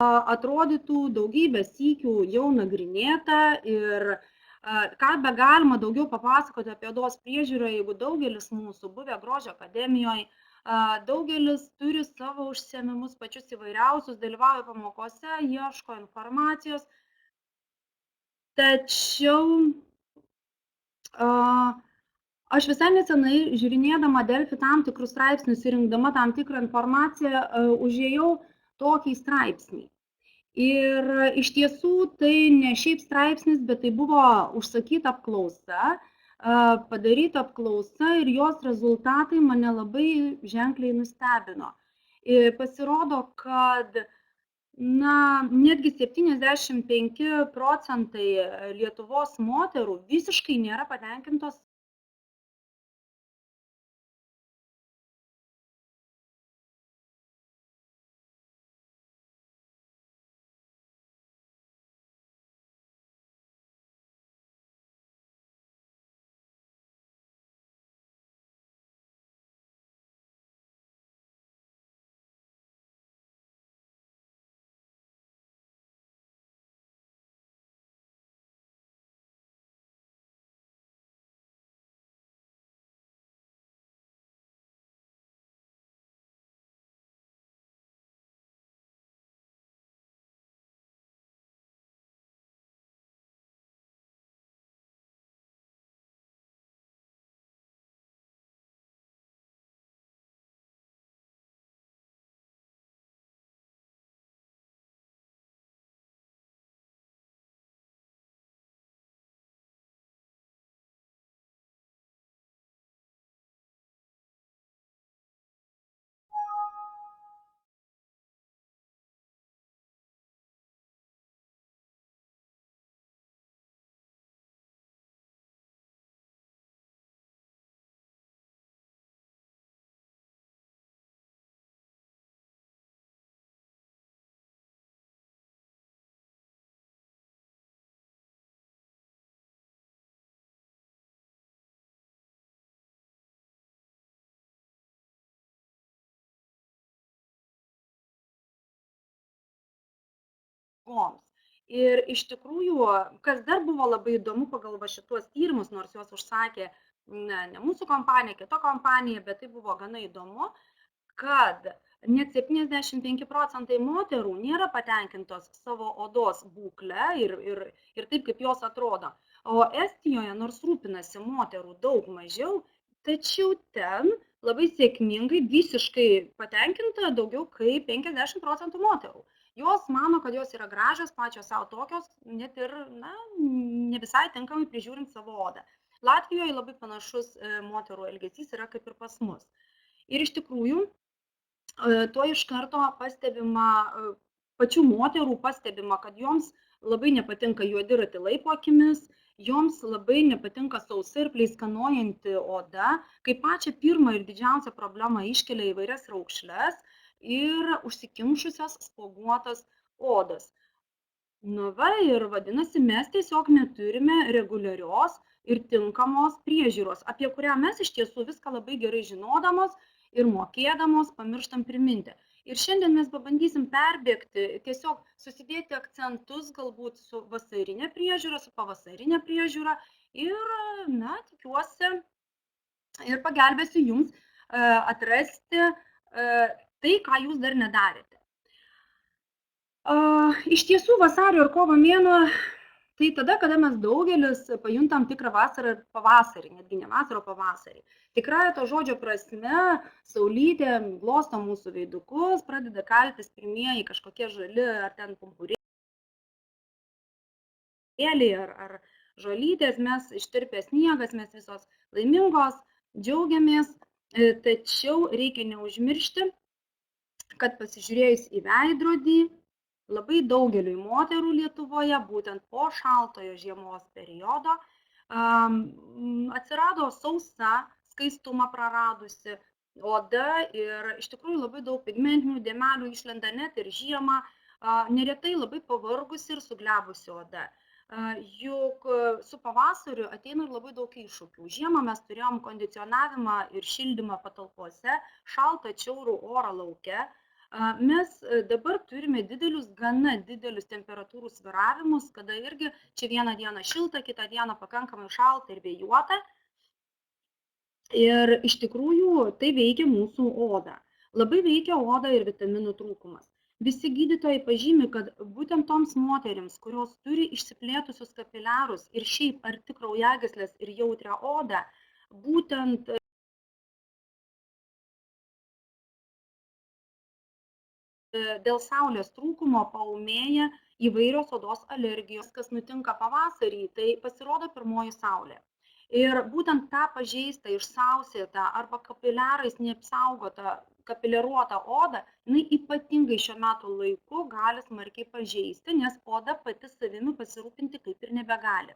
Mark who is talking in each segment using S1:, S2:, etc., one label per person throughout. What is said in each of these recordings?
S1: atrodytų daugybę sykių jau nagrinėta ir ką be galima daugiau papasakoti apie odos priežiūrą, jeigu daugelis mūsų buvę grožio akademijoje, daugelis turi savo užsiėmimus pačius įvairiausius, dalyvauja pamokose, ieško informacijos, tačiau aš visai nesenai žiūrinėdama Delfi tam tikrus straipsnius ir rinkdama tam tikrą informaciją, užėjau tokį straipsnį. Ir iš tiesų tai ne šiaip straipsnis, bet tai buvo užsakyta apklausa, padaryta apklausa ir jos rezultatai mane labai ženkliai nustebino. Ir pasirodo, kad netgi 75% Lietuvos moterų visiškai nėra patenkintos paslaugoms. Ir iš tikrųjų, kas dar buvo labai įdomu pagal šituos tyrimus, nors juos užsakė ne mūsų kompanija, kita kompanija, bet tai buvo gana įdomu, kad net 75% moterų nėra patenkintos savo odos būklę ir taip, kaip jos atrodo. O Estijoje, nors rūpinasi moterų daug mažiau, tačiau ten labai sėkmingai visiškai patenkinta daugiau kaip 50% moterų. Jos mano, kad jos yra gražios, pačios savo tokios, net ir ne visai tinkamai prižiūrint savo odą. Latvijoje labai panašus moterų elgesys yra kaip ir pas mus. Ir iš tikrųjų, tuo iš karto pastebima, pačių moterų pastebima, kad joms labai nepatinka juodi ratilai po akimis, joms labai nepatinka sausa ir pleiskanojanti oda, kaip pačią pirmą ir didžiausią problemą iškelia įvairias raukšles ir užsikimšusias spuoguotas odas. Ir vadinasi, mes tiesiog neturime reguliarios ir tinkamos priežiūros, apie kurią mes iš tiesų viską labai gerai žinodamos ir mokėdamos pamirštam priminti. Ir šiandien mes pabandysim perbėgti, tiesiog susidėti akcentus galbūt su vasarinė priežiūra, su pavasarinė priežiūra ir, tikiuosi, ir pagelbėsiu jums atrasti tai, ką jūs dar nedarėte. Iš tiesų, vasario ir kovo mėnuo, tai tada, kada mes daugelis pajuntam tikrą vasarą ir pavasarį, netgi ne vasarą, pavasarį. Tikrąja to žodžio prasme, saulytė glosto mūsų veidukus, pradeda kaltis pirmieji kažkokie žali ar ten pumpurėliai ar žolytės, mes ištirpę sniegas, mes visos laimingos, džiaugiamės, tačiau reikia neužmiršti, kad pasižiūrėjus į veidrodį, labai daugeliui moterų Lietuvoje, būtent po šaltojo žiemos periodo, atsirado sausa, skaistumą praradusi oda ir iš tikrųjų labai daug pigmentinių dėmelių išlenda net ir žiemą, neretai labai pavargusi ir suglebusi oda. Juk su pavasariu ateina ir labai daug iššūkių. Žiemą mes turėjom kondicionavimą ir šildymą patalpose, šaltą atšiaurų orą lauke, Mes dabar turime gana didelius temperatūrų svyravimus, kada irgi čia vieną dieną šilta, kitą dieną pakankamai šalta ir vėjuota. Ir iš tikrųjų tai veikia mūsų odą. Labai veikia odą ir vitaminų trūkumas. Visi gydytojai pažymi, kad būtent toms moterims, kurios turi išsiplėtusius kapiliarus ir šiaip arti kraujagyslės ir jautrią odą, būtent dėl saulės trūkumo paūmėja įvairios odos alergijos, kas nutinka pavasarį, tai pasirodo pirmoji saulė. Ir būtent tą pažeistą, išsausėtą arba kapiliarais neapsaugotą, kapiliaruotą odą, jinai ypatingai šiuo metu laiku gali smarkiai pažeisti, nes oda pati savimi pasirūpinti kaip ir nebegali.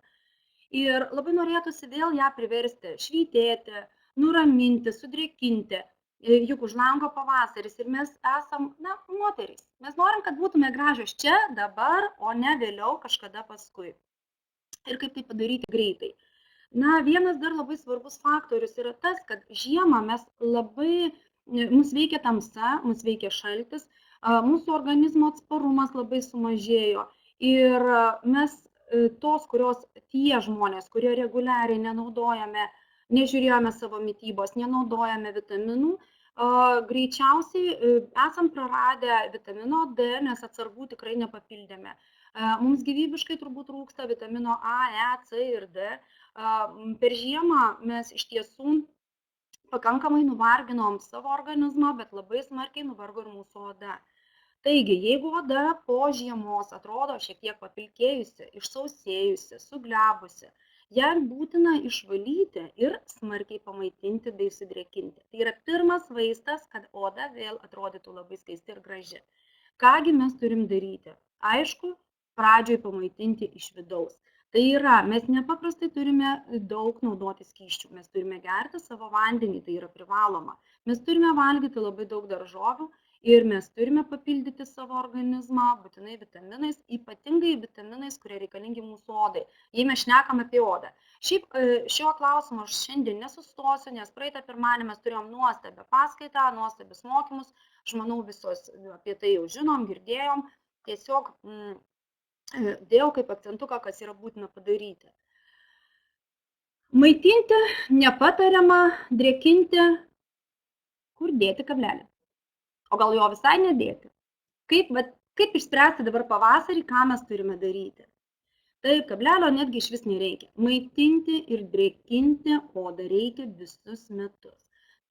S1: Ir labai norėtųsi vėl ją priversti švytėti, nuraminti, sudrėkinti. Juk už lango pavasaris ir mes esam, moterys. Mes norim, kad būtume gražios čia, dabar, o ne vėliau kažkada paskui. Ir kaip tai padaryti greitai. Vienas dar labai svarbus faktorius yra tas, kad žiemą mus veikia tamsa, mus veikia šaltis, mūsų organizmo atsparumas labai sumažėjo ir mes tie žmonės, kurie reguliariai nežiūrėjome savo mitybos, nenaudojame vitaminų, greičiausiai esam praradę vitamino D, nes atsargų tikrai nepapildėme. Mums gyvybiškai turbūt trūksta vitamino A, E, C ir D. Per žiemą mes iš tiesų pakankamai nuvarginom savo organizmą, bet labai smarkiai nuvargo ir mūsų oda. Taigi, jeigu oda po žiemos atrodo šiek tiek papilkėjusi, išsausėjusi, suglebusi, ją būtina išvalyti ir smarkiai pamaitinti bei sudrėkinti. Tai yra pirmas vaistas, kad oda vėl atrodytų labai skaisti ir graži. Kągi mes turim daryti? Aišku, pradžioj pamaitinti iš vidaus. Tai yra, mes nepaprastai turime daug naudoti skysčių, mes turime gerti savo vandenį, tai yra privaloma. Mes turime valgyti labai daug daržovių ir mes turime papildyti savo organizmą būtinai vitaminais, ypatingai vitaminais, kurie reikalingi mūsų odai, jei mes šnekam apie odą. Šiaip šio klausimo aš šiandien nesustosiu, nes praeitą pirmadienį mes turėjom nuostabią paskaitą, nuostabius mokymus, aš manau visos apie tai jau žinom, girdėjom, tiesiog dėjau kaip akcentuką, kas yra būtina padaryti. Maitinti nepatariama, drėkinti, kur dėti kablelį. O gal jo visai nedėti. Kaip išspręsti dabar pavasarį, ką mes turime daryti? Taip, kablelio netgi iš vis nereikia. Maitinti ir drėkinti odą reikia visus metus.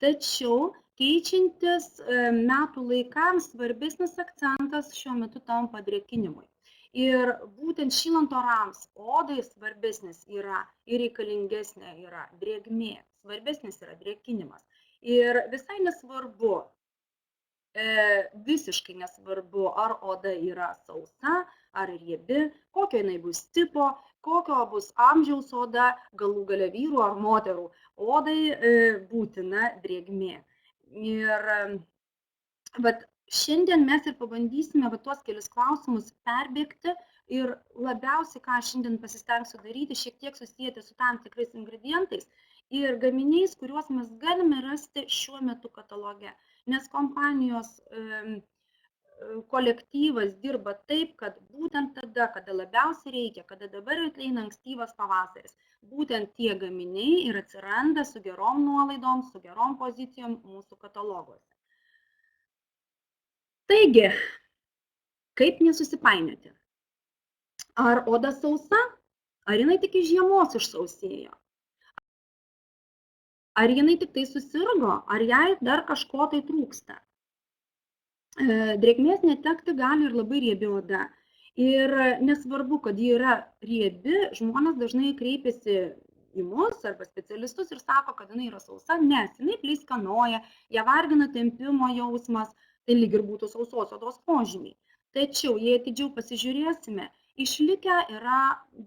S1: Tačiau keičiantis metų laikams svarbesnis akcentas šiuo metu tampa drėkinimui. Ir būtent šylant orams odai svarbesnis yra ir reikalingesnė yra drėgmė, svarbesnis yra drėkinimas. Ir visai nesvarbu, visiškai nesvarbu, ar oda yra sausa, ar riebi, kokio jinai bus tipo, kokio bus amžiaus oda, galų gale vyrų ar moterų. Odai būtina drėgmė. Ir šiandien mes ir pabandysime tuos kelius klausimus perbėgti ir labiausiai, ką šiandien pasistengsiu daryti, šiek tiek susijęti su tam tikrais ingredientais ir gaminiais, kuriuos mes galime rasti šiuo metu kataloge. Nes kompanijos kolektyvas dirba taip, kad būtent tada, kada labiausiai reikia, kada dabar ateina ankstyvas pavasaris, būtent tie gaminiai ir atsiranda su gerom nuolaidom, su gerom pozicijom mūsų kataloguose. Taigi, kaip nesusipainioti? Ar oda sausa? Ar jinai tik iš žiemos išsausėjo? Ar jinai tik tai susirgo? Ar jai dar kažko tai trūksta? Drėgmės netekti gali ir labai riebi oda. Ir nesvarbu, kad ji yra riebi, žmonės dažnai kreipiasi į mus arba specialistus ir sako, kad jinai yra sausa, nes jinai pleiskanoja, ją vargina tempimo jausmas, tai lyg ir būtų sausos odos požymiai. Tačiau, jei atidžiau pasižiūrėsime, išlikę yra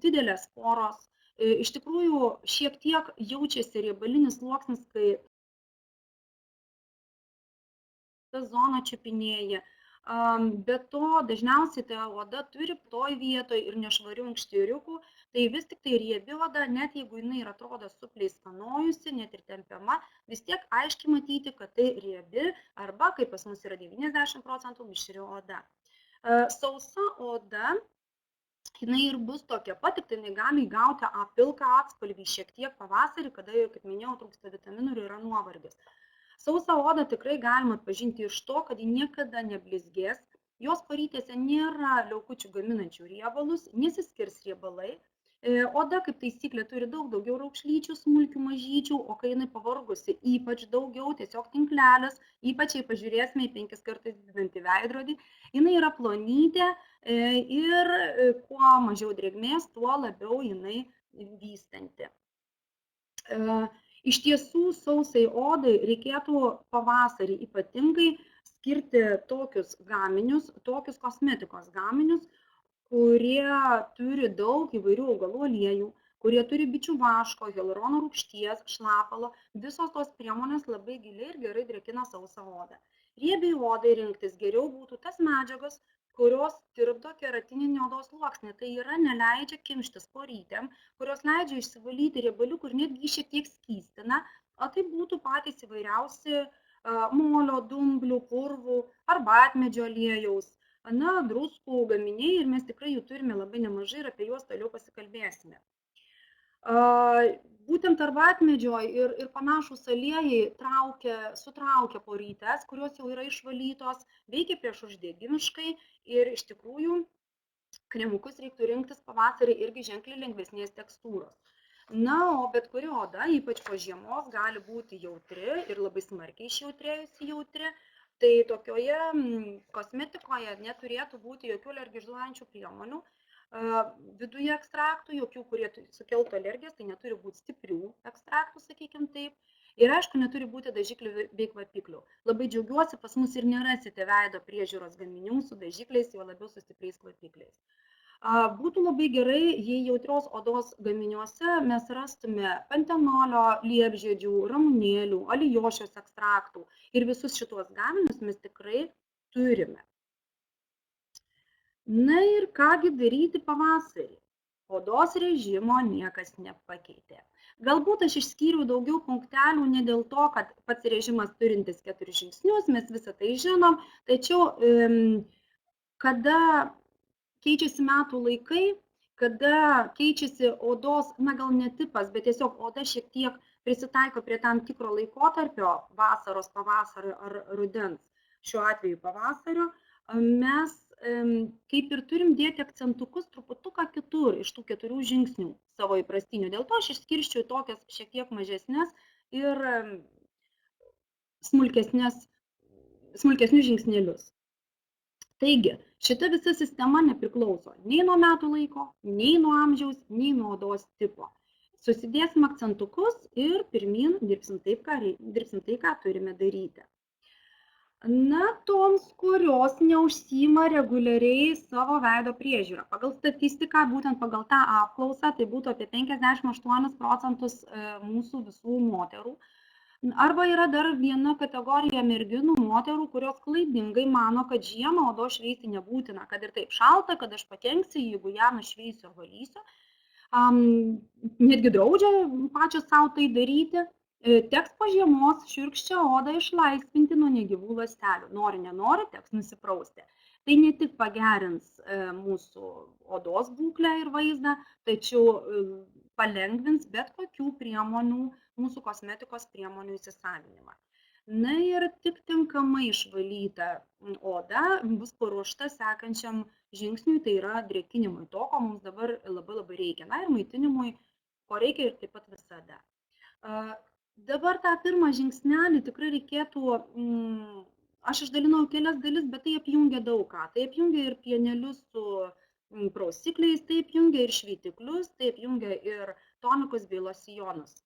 S1: didelės poros, iš tikrųjų šiek tiek jaučiasi riebalinis sluoksnis, kai ta zona čiupinėja, Be to, dažniausiai ta oda turi toj vietoj ir nešvarių ankštiriukų, tai vis tik tai riebi oda, net jeigu jinai ir atrodo supleiskanojusi, net ir tempiama, vis tiek aiškiai matyti, kad tai riebi arba, kaip pas mus yra 90% mišri oda. Sausa oda, jinai ir bus tokia pat, tik tai jinai gali įgauti pilką atspalvį šiek tiek pavasarį, kada, kaip minėjau, trūksta vitaminų ir yra nuovargis. Sausą odą tikrai galima atpažinti iš to, kad ji niekada neblizgės, jos korytėse nėra liaukučių gaminančių riebalus, nesiskirs riebalai. Oda, kaip taisyklė, turi daugiau raukšlyčių, smulkių mažyčių, o kai jinai pavargusi, ypač daugiau, tiesiog tinklelis, ypač jei pažiūrėsime į 5 kartus didinantį veidrodį, jinai yra plonytė ir kuo mažiau drėgmės, tuo labiau jinai vystanti. Iš tiesų, sausai odai reikėtų pavasarį ypatingai skirti tokius gaminius, tokius kosmetikos gaminius, kurie turi daug įvairių augalų aliejų, kurie turi bičių vaško, hialurono rūgšties, šlapalo. Visos tos priemonės labai giliai ir gerai drėkina sausą odą. Riebiai odai rinktis geriau būtų tas medžiagas, kurios tirpdo keratininį odos sluoksnį. Tai yra neleidžia kimštis porytėm, kurios leidžia išsivalyti riebaliukų ir netgi šiek tiek skystina, o tai būtų patys įvairiausi molio, dumblių, purvų, arbatmedžio aliejaus, druskų gaminiai ir mes tikrai jų turime labai nemažai ir apie juos toliau pasikalbėsime. Būtent arbatmedžio ir panašūs aliejai sutraukia porytes, kurios jau yra išvalytos, veikia prieš uždegimiškai ir iš tikrųjų kremukus reiktų rinktis pavasarį irgi ženkliai lengvesnės tekstūros. O bet kuri oda, ypač po žiemos, gali būti jautri ir labai smarkiai išjautrėjusi jautri. Tai tokioje kosmetikoje neturėtų būti jokių alergizuojančių priemonių, viduje ekstraktų, jokių, kurie sukeltų alergijas, tai neturi būti stiprių ekstraktų, sakykime taip. Ir aišku, neturi būti dažiklių bei kvapiklių. Labai džiaugiuosi, pas mus ir nerasite veido priežiūros gaminių su dažikliais, jo labiau su stipriais kvapikliais. Būtų labai gerai, jei jautrios odos gaminiuose mes rastume pantenolio, liepžiedžių, ramunėlių, alijošios ekstraktų ir visus šitos gaminius mes tikrai turime. Ir kągi daryti pavasarį? Odos režimo niekas nepakeitė. Galbūt aš išskyriau daugiau punktelių ne dėl to, kad pats režimas turintis 4 žingsnius, mes visą tai žinom, tačiau kada keičiasi metų laikai, kada keičiasi odos, gal ne tipas, bet tiesiog oda šiek tiek prisitaiko prie tam tikro laikotarpio, vasaros, pavasario ar rudens, šiuo atveju pavasario, mes kaip ir turim dėti akcentukus truputuką kitur iš tų 4 žingsnių savo įprastinių. Dėl to aš išskirščiau tokias šiek tiek mažesnės ir smulkesnius žingsnelius. Taigi, šita visa sistema nepriklauso nei nuo metų laiko, nei nuo amžiaus, nei nuo odos tipo. Susidėsim akcentukus ir pirmin dirbsim tai, ką turime daryti. Toms, kurios neužsiima reguliariai savo veido priežiūrą. Pagal statistiką, būtent pagal tą apklausą, tai būtų apie 58% mūsų visų moterų. Arba yra dar viena kategorija merginų, moterų, kurios klaidingai mano, kad žiemą odos šveisti nebūtina, kad ir taip šalta, kad aš pakenksiu, jeigu ją nušveisiu ar valysiu. Netgi draudžia pačios savo tai daryti. Teks po žiemos šiurkščią odą išlaisvinti nuo negyvų ląstelių. Nori, nenori, teks nusiprausti. Tai ne tik pagerins mūsų odos būklę ir vaizdą, tačiau palengvins bet kokių priemonių, mūsų kosmetikos priemonių įsisavinimą. Ir tik tinkamai išvalyta oda bus paruošta sekančiam žingsniui, tai yra drėkinimui, to, ko mums dabar labai reikia. Ir maitinimui, ko reikia ir taip pat visada. Dabar tą pirmą žingsnelį tikrai reikėtų, aš išdalinau kelias dalis, bet tai apjungia daug ką. Tai apjungia ir pienelius su prausikliais, tai apjungia ir šveitiklius, tai apjungia ir tonikus bei losjonus.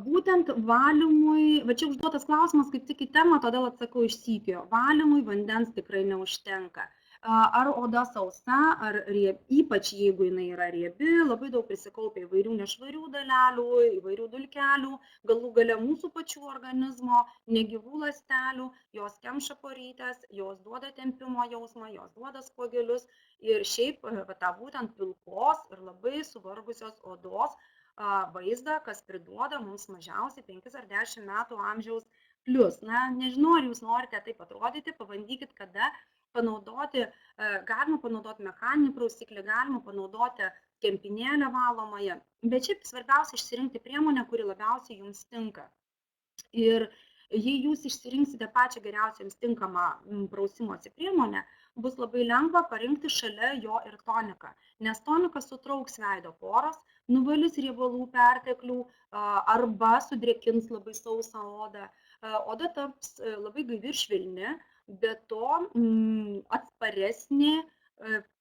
S1: Būtent valymui, va čia užduotas klausimas kaip tik į temą, todėl atsakau iš sykio. Valymui vandens tikrai neužtenka. ar oda sausa, ypač jeigu jinai yra riebi, labai daug prisikaupia įvairių nešvarių dalelių, įvairių dulkelių, galų gale mūsų pačių organizmo, negyvų ląstelių, jos kemša porytes, jos duoda tempimo jausmą, jos duoda spuogelius ir šiaip tą būtent pilkos ir labai suvargusios odos vaizdą, kas priduoda mums mažiausiai 5 ar 10 metų amžiaus plius. Na, nežinau, ar jūs norite taip atrodyti, pabandykit kada panaudoti, galima panaudoti mechaninį prausiklį, galima panaudoti kempinėlę valomąją, bet šiaip svarbiausia išsirinkti priemonę, kuri labiausiai jums tinka. Ir jei jūs išsirinksite pačią geriausią jums tinkamą prausimosi priemonę, bus labai lengva parinkti šalia jo ir toniką, nes tonikas sutrauks veido poras, nuvalys riebalų perteklių arba sudrėkins labai sausą odą. Oda taps labai gaivi ir švelni, be to atsparesnė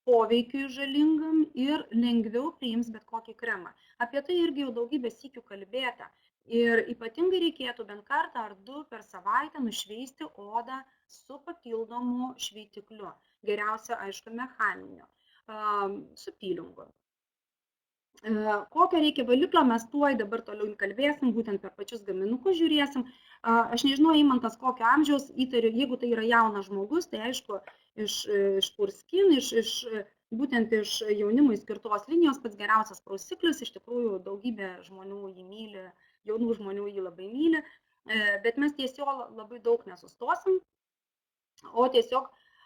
S1: poveikiui žalingam ir lengviau priims bet kokį kremą. Apie tai irgi jau daugybę sykių kalbėta. Ir ypatingai reikėtų bent kartą ar 2 per savaitę nušveisti odą su papildomu šveitikliu. Geriausia, aišku, mechaniniu, su pylingu. Kokio reikia valiklio, mes tuoj dabar toliau kalbėsim, būtent per pačius gaminukus žiūrėsim. Aš nežinau, Eimantas, kokio amžiaus, įtariu, jeigu tai yra jaunas žmogus, tai aišku, iš Purskin, būtent iš jaunimui skirtos linijos pats geriausias prausiklis, iš tikrųjų daugybė žmonių jį myli, jaunų žmonių jį labai myli, bet mes tiesiog labai daug nesustosim, o tiesiog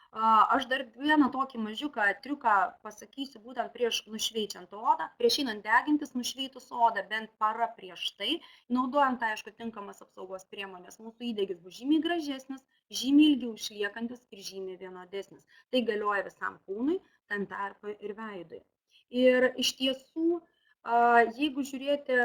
S1: aš dar vieną tokį mažiuką triuką pasakysiu būtent prieš nušveičiant odą, prieš einant degintis nušveitus odą, bent parą prieš tai, naudojant, aišku, tinkamas apsaugos priemonės, mūsų įdegis bus žymiai gražesnis, žymiai ilgiau išliekantis ir žymiai vienodesnis. Tai galioja visam kūnui, tam tarpui ir veidui. Ir iš tiesų, jeigu žiūrėti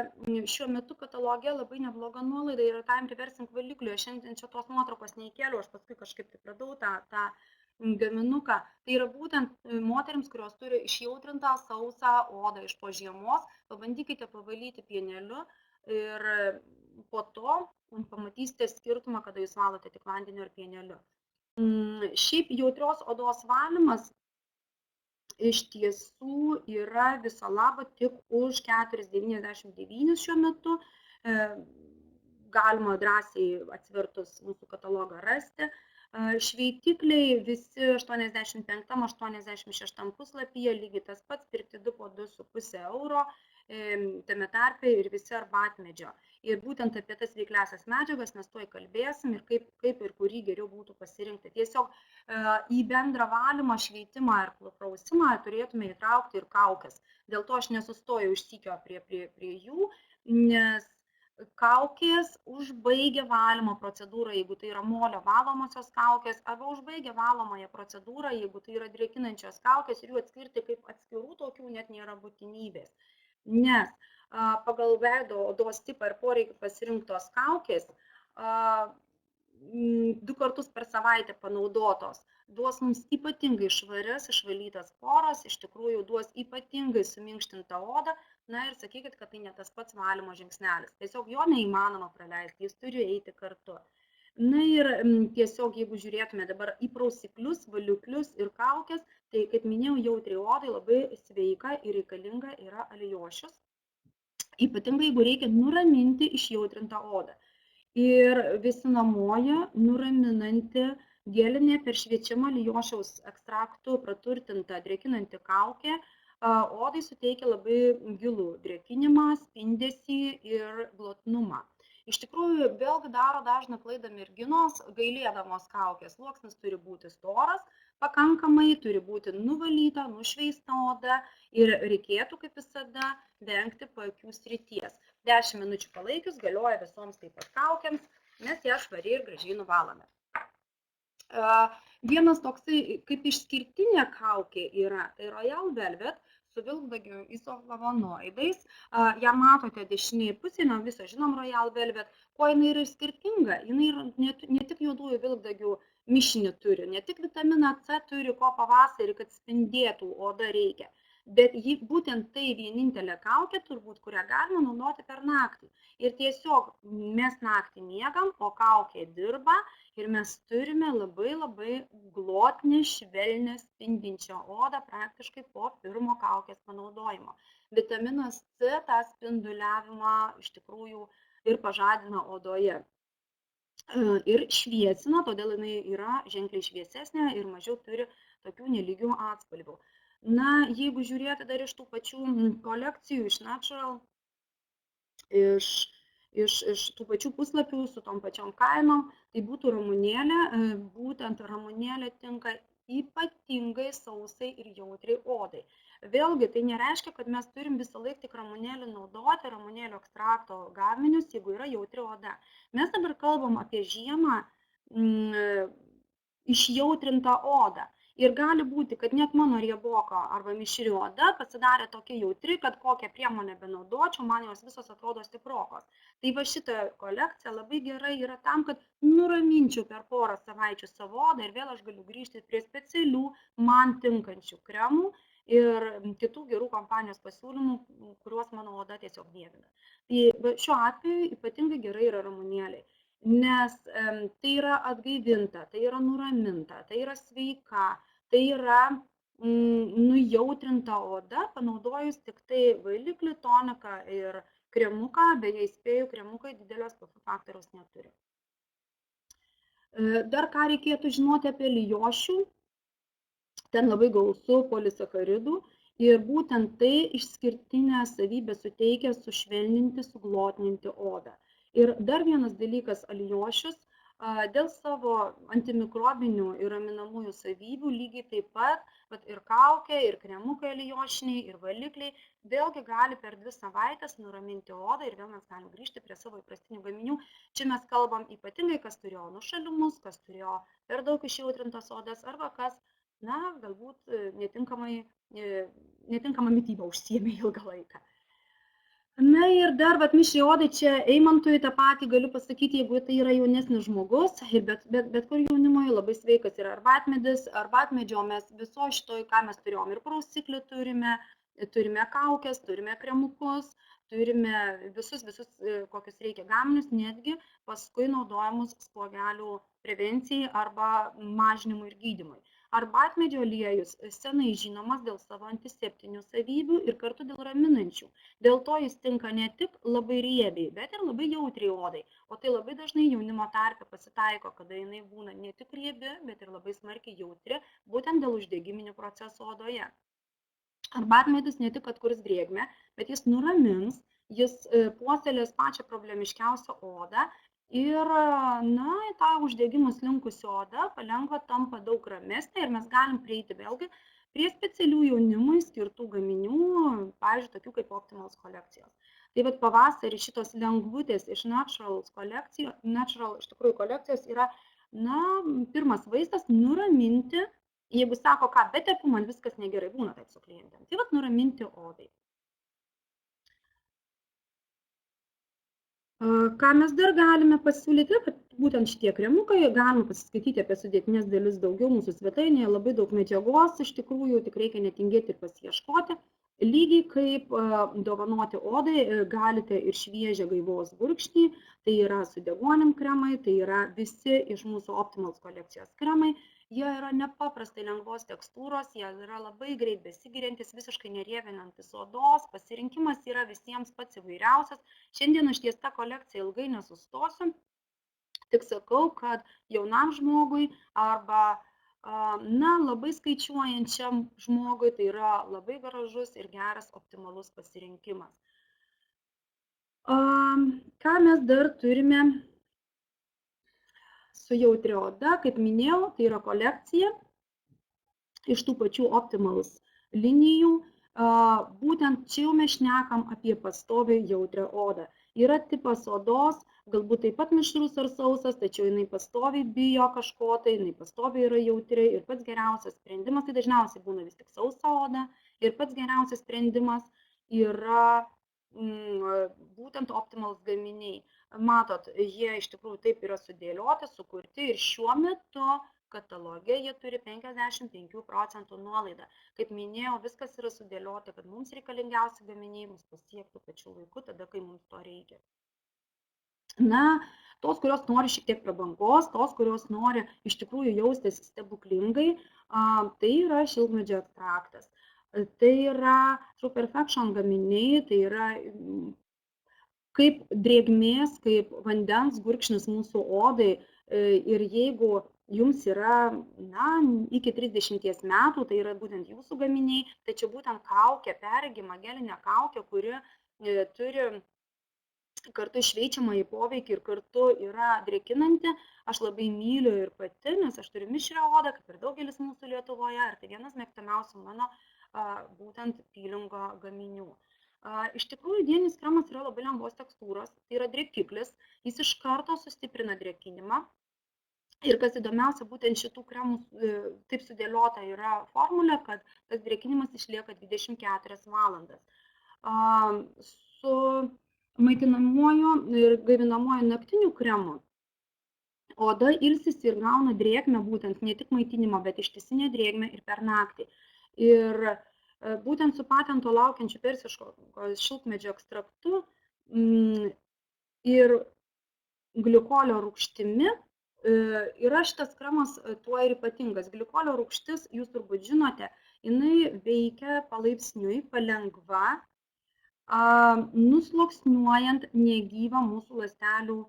S1: šiuo metu katalogė, labai nebloga nuolaida yra Time Reversing valikliui. Šiandien čia tos nuotraukos neįkėliau, aš paskui kažkaip taip radau tą gaminuką. Tai yra būtent moterims, kurios turi išjautrintą sausą odą iš po žiemos. Pabandykite pavalyti pieneliu ir po to pamatysite skirtumą, kada jūs valote tik vandeniu ir pieneliu. Šiaip jautrios odos valymas iš tiesų yra viso labo tik už 4,99 šiuo metu. Galima drąsiai atsivertus mūsų katalogą rasti. Šveitikliai visi 85-86 puslapyje, lygiai tas pats, pirkti 2 po 2,5 euro, tame tarpe ir visi arbatmedžio. Ir būtent apie tas veikliasias medžiagas mes tuoj kalbėsim ir kaip ir kurį geriau būtų pasirinkti. Tiesiog į bendrą valymą, šveitimą ir prausimą turėtume įtraukti ir kaukes. Dėl to aš nesustojau iš sykio prie jų, nes kaukės užbaigia valymo procedūrą, jeigu tai yra molio valomosios kaukės, arba užbaigia valomąją procedūrą, jeigu tai yra drėkinančios kaukės, ir jų atskirti kaip atskirų tokių net nėra būtinybės. Nes pagal veido odos tipą ir poreikį pasirinktos kaukės 2 kartus per savaitę panaudotos duos mums ypatingai švarias, išvalytas poras, iš tikrųjų duos ypatingai suminkštintą odą, na ir sakykit, kad tai ne tas pats valymo žingsnelis. Tiesiog jo neįmanoma praleisti, jis turi eiti kartu. Na ir tiesiog, jeigu žiūrėtume dabar į prausiklius, valiklius ir kaukės, tai, kaip minėjau, jautriai odai labai sveika ir reikalinga yra alijošius. Ypatingai, jeigu reikia nuraminti išjautrintą odą. Ir vėsinamoji, nuraminanti, gelinė per šviečiamą alijošiaus ekstraktų praturtinta drėkinanti kaukė odai suteikia labai gilų drėkinimą, spindesį ir glotnumą. Iš tikrųjų, vėlgi daro dažną klaidą merginos, gailėdamos kaukės. Sluoksnis turi būti storas, pakankamai turi būti nuvalyta, nušveista oda ir reikėtų, kaip visada, vengti paakių srities. 10 minučių palaikius galioja visoms taip pat kaukėms, mes ją švariai ir gražiai nuvalome. Vienas toksai kaip išskirtinė kaukė yra Royal Velvet su vilkdagių izoflavonoidais. Ją matote dešinėje pusėje, nuo viso žinom Royal Velvet. Kuo jinai yra skirtinga? Jinai ne tik juodųjų vilkdagių mišinį turi, ne tik vitaminą C turi, ko pavasarį, kad spindėtų oda reikia, Bet būtent tai vienintelė kaukė turbūt, kurią galima naudoti per naktį. Ir tiesiog mes naktį miegam, o kaukė dirba ir mes turime labai glotnią, švelnę, spindinčią odą praktiškai po pirmo kaukės panaudojimo. Vitaminas C tą spinduliavimą iš tikrųjų ir pažadina odoje. Ir šviesina, todėl jinai yra ženkliai šviesesnė ir mažiau turi tokių nelygių atspalvių. Na, jeigu žiūrėti dar iš tų pačių kolekcijų, iš Natural, iš tų pačių puslapių su tom pačiom kainom, tai būtų ramunėlė, būtent ramunėlė tinka ypatingai sausai ir jautriai odai. Vėlgi, tai nereiškia, kad mes turim visą laiką tik ramunėlį naudoti, ramunėlio ekstrakto gaminius, jeigu yra jautri oda. Mes dabar kalbam apie žiemą išjautrintą odą. Ir gali būti, kad net mano rieboko arba mišri oda pasidarė tokia jautri, kad kokią priemonę benaudočiau, man jos visos atrodo stiprokos. Tai va šita kolekcija labai gerai yra tam, kad nuraminčiau per porą savaičių savo odą ir vėl aš galiu grįžti prie specialių man tinkančių kremų ir kitų gerų kompanijos pasiūlymų, kuriuos mano oda tiesiog dievina. Tai šiuo atveju ypatingai gerai yra ramunėliai. Nes tai yra atgaivinta, tai yra nuraminta, tai yra sveika, tai yra nujautrinta oda, panaudojus tik tai vailiklį, toniką ir kremuką, beje įspėju, kremukai didelio SPF faktoriaus neturi. Dar ką reikėtų žinoti apie alijošių, ten labai gausu polisacharidų ir būtent tai išskirtinę savybę suteikia sušvelninti, suglotninti odą. Ir dar vienas dalykas alijošius, dėl savo antimikrobinių ir raminamųjų savybių lygiai taip pat ir kaukė, ir kremukai alijošiniai, ir valikliai vėlgi gali per 2 savaitės nuraminti odą ir vėl mes galim grįžti prie savo įprastinių gaminių. Čia mes kalbam ypatingai, kas turėjo nušalimus, kas turėjo per daug išjautrintos odas arba kas, na, galbūt netinkama mityba užsiėmė ilgą laiką. Na ir dar, mišriai odai, čia Eimantui tą patį galiu pasakyti, jeigu tai yra jaunesnis žmogus, bet kur jaunimui labai sveikas yra arbatmedis, arbatmedžio mes viso šitoj, ką mes turėjom, ir prausiklį turime kaukės, turime kremukus, turime visus, kokius reikia gaminius, netgi paskui naudojamus spuogelių prevencijai arba mažinimui ir gydymui. Arbatmedžio aliejus senai žinomas dėl savo antiseptinių savybių ir kartu dėl raminančių. Dėl to jis tinka ne tik labai riebiai, bet ir labai jautriai odai. O tai labai dažnai jaunimo tarpe pasitaiko, kada jinai būna ne tik riebi, bet ir labai smarkiai jautri, būtent dėl uždegiminių procesų odoje. Arbatmedis ne tik atkurs drėgmę, bet jis nuramins, jis puoselės pačią problemiškiausią odą. Ir, na, tą uždegimus linkusi oda palengva tampa daug ramesnė ir mes galim prieiti vėlgi prie specialių jaunimui skirtų gaminių, pavyzdžiui, tokių kaip Optimals kolekcijos. Tai vat pavasarį šitos lengvutės iš Natural iš tikrųjų kolekcijos yra, na, pirmas vaistas nuraminti, jeigu sako, ką, be tepų man viskas negerai būna taip su klientėm. Tai vat nuraminti odai. Ką mes dar galime pasiūlyti, kad būtent šitie kremukai, galime pasiskaityti apie sudėtinės dalis daugiau mūsų svetainėje, labai daug medžiagos, iš tikrųjų tik reikia netingėti ir pasiieškoti. Lygiai kaip dovanoti odai galite ir šviežią gaivos gurkšnį, tai yra su deguonim kremai, tai yra visi iš mūsų Optimals kolekcijos kremai. Jie yra nepaprastai lengvos tekstūros, jie yra labai greit besigiriantis, visiškai nerievinantis odos, pasirinkimas yra visiems pats įvairiausias. Šiandien aš ties tą kolekciją ilgai nesustosiu, tik sakau, kad jaunam žmogui arba, na, labai skaičiuojančiam žmogui tai yra labai gražus ir geras optimalus pasirinkimas. Ką mes dar turime? Su jautri oda, kaip minėjau, tai yra kolekcija iš tų pačių Optimals linijų. Būtent čia jau mes šnekam apie pastoviai jautrią odą. Yra tipas odos, galbūt taip pat mišrus ar sausas, tačiau jinai pastoviai bijo kažko, tai jinai pastoviai yra jautri ir pats geriausias sprendimas, tai dažniausiai būna vis tik sausa oda ir pats geriausias sprendimas yra būtent Optimals gaminiai. Matot, jie iš tikrųjų taip yra sudėlioti, sukurti ir šiuo metu kataloge jie turi 55% nuolaidą. Kaip minėjau, viskas yra sudėliota, kad mums reikalingiausi gaminiai mus pasiektų pačiu laiku, tada, kai mums to reikia. Na, tos, kurios nori šiek tiek prabangos, tos, kurios nori iš tikrųjų jaustis stebuklingai, tai yra šilkmedžio ekstraktas. Tai yra True Perfection gaminiai, tai yra kaip drėgmės, kaip vandens gurkšnis mūsų odai. Ir jeigu jums yra iki 30 metų, tai yra būtent jūsų gaminiai, tačiau būtent kaukė, perregima gelinė kaukė, kuri turi kartu šveičiamąjį poveikį ir kartu yra drėkinanti, aš labai myliu ir pati, nes aš turiu mišrią odą, kaip ir daugelis mūsų Lietuvoje, ir tai vienas mėgstamiausių mano būtent pylingo gaminių. Iš tikrųjų, dieninis kremas yra labai lengvos tekstūros, tai yra drėkiklis, jis iš karto sustiprina drėkinimą. Ir kas įdomiausia, būtent šitų kremų taip sudėliota yra formulė, kad tas drėkinimas išlieka 24 valandas. Su maitinamuoju ir gaivinamuoju naktiniu kremu oda ilsisi ir gauna drėgmę, būtent ne tik maitinimo, bet ištisinę drėgmę ir per naktį. Ir būtent su patento laukiančiu persiško šilkmedžio ekstraktu ir glikolio rūgštimi yra šitas kremas tuo ir ypatingas. Glikolio rūgštis, jūs turbūt žinote, jinai veikia palaipsniui, palengva, nusluoksniuojant negyvą mūsų ląstelių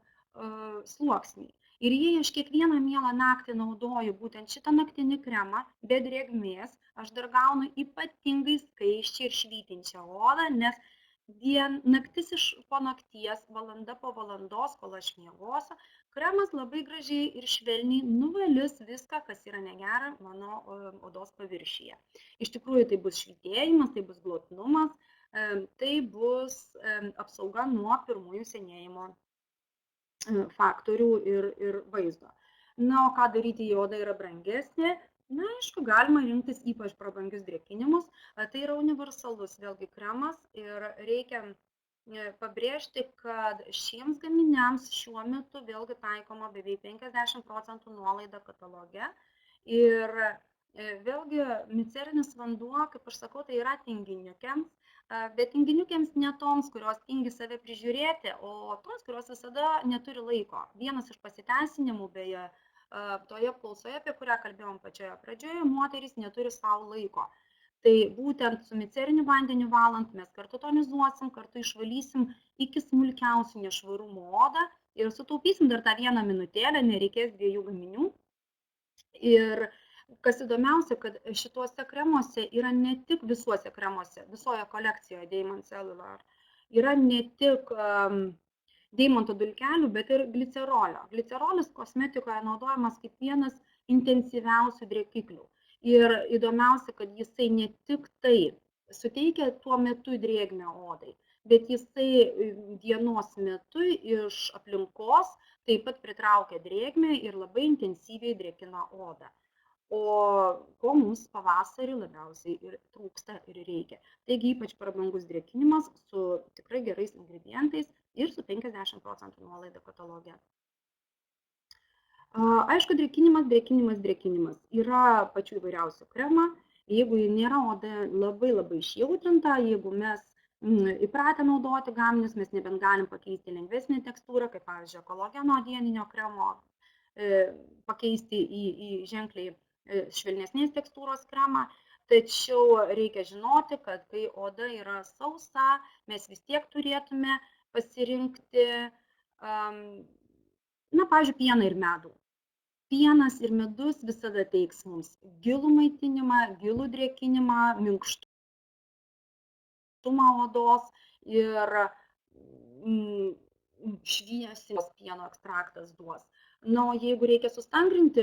S1: sluoksnį. Ir jei aš kiekvieną mielą naktį naudoju būtent šitą naktinį kremą be drėgmės, aš dar gaunu ypatingai skaisčią ir švytinčią odą, nes naktis po nakties, valanda po valandos, kol aš miegosiu, kremas labai gražiai ir švelniai nuvalys viską, kas yra negera mano odos paviršyje. Iš tikrųjų, tai bus švytėjimas, tai bus glotnumas, tai bus apsauga nuo pirmųjų senėjimo faktorių ir vaizdo. Na, o ką daryti, jei oda yra brangesnė? Na, aišku, galima rinktis ypač prabangius drėkinimus. Tai yra universalus vėlgi kremas ir reikia pabrėžti, kad šiems gaminiams šiuo metu vėlgi taikoma beveik 50% nuolaida kataloge. Ir vėlgi micerinis vanduo, kaip aš sakau, tai yra tinginiukėms, bet tinginiukėms ne toms, kurios tingi save prižiūrėti, o toms, kurios visada neturi laiko. Vienas iš pasiteisinimų, beje, toje apklausoje, apie kurią kalbėjom pačioje pradžioje, moterys neturi savo laiko. Tai būtent su miceriniu vandeniu valant mes kartu tonizuosim, kartu išvalysim iki smulkiausių nešvarumų odą ir sutaupysim dar tą 1 minutėlę, nereikės 2 gaminių. Ir kas įdomiausia, kad šituose kremuose yra ne tik visuose kremuose, visoje kolekcijoje Deimant Cellular, yra ne tik deimanto dulkelių, bet ir glicerolio. Glicerolis kosmetikoje naudojamas kaip vienas intensyviausių drėkiklių. Ir įdomiausia, kad jisai ne tik tai suteikia tuo metu drėgmę odai, bet jisai dienos metu iš aplinkos taip pat pritraukia drėgmę ir labai intensyviai drėkina odą. O ko mums pavasarį labiausiai ir trūksta ir reikia. Taigi ypač prabangus drėkinimas su tikrai gerais ingredientais ir su 50% nuolaida kataloge. Aišku, drėkinimas. Yra pačių įvairiausių kremą. Jeigu nėra oda labai išjautrinta, jeigu mes įpratę naudoti gaminius, mes nebent galim pakeisti lengvesnį tekstūrą, kaip pavyzdžiui, kolageno dieninio kremo, pakeisti į ženkliai švelnesnės tekstūros kremą, tačiau reikia žinoti, kad kai oda yra sausa, mes vis tiek turėtume pasirinkti, pavyzdžiui, pieną ir medų. Pienas ir medus visada teiks mums gilų maitinimą, gilų drėkinimą, minkštumą odos ir šviesios pieno ekstraktas duos. Na, o jeigu reikia sustangrinti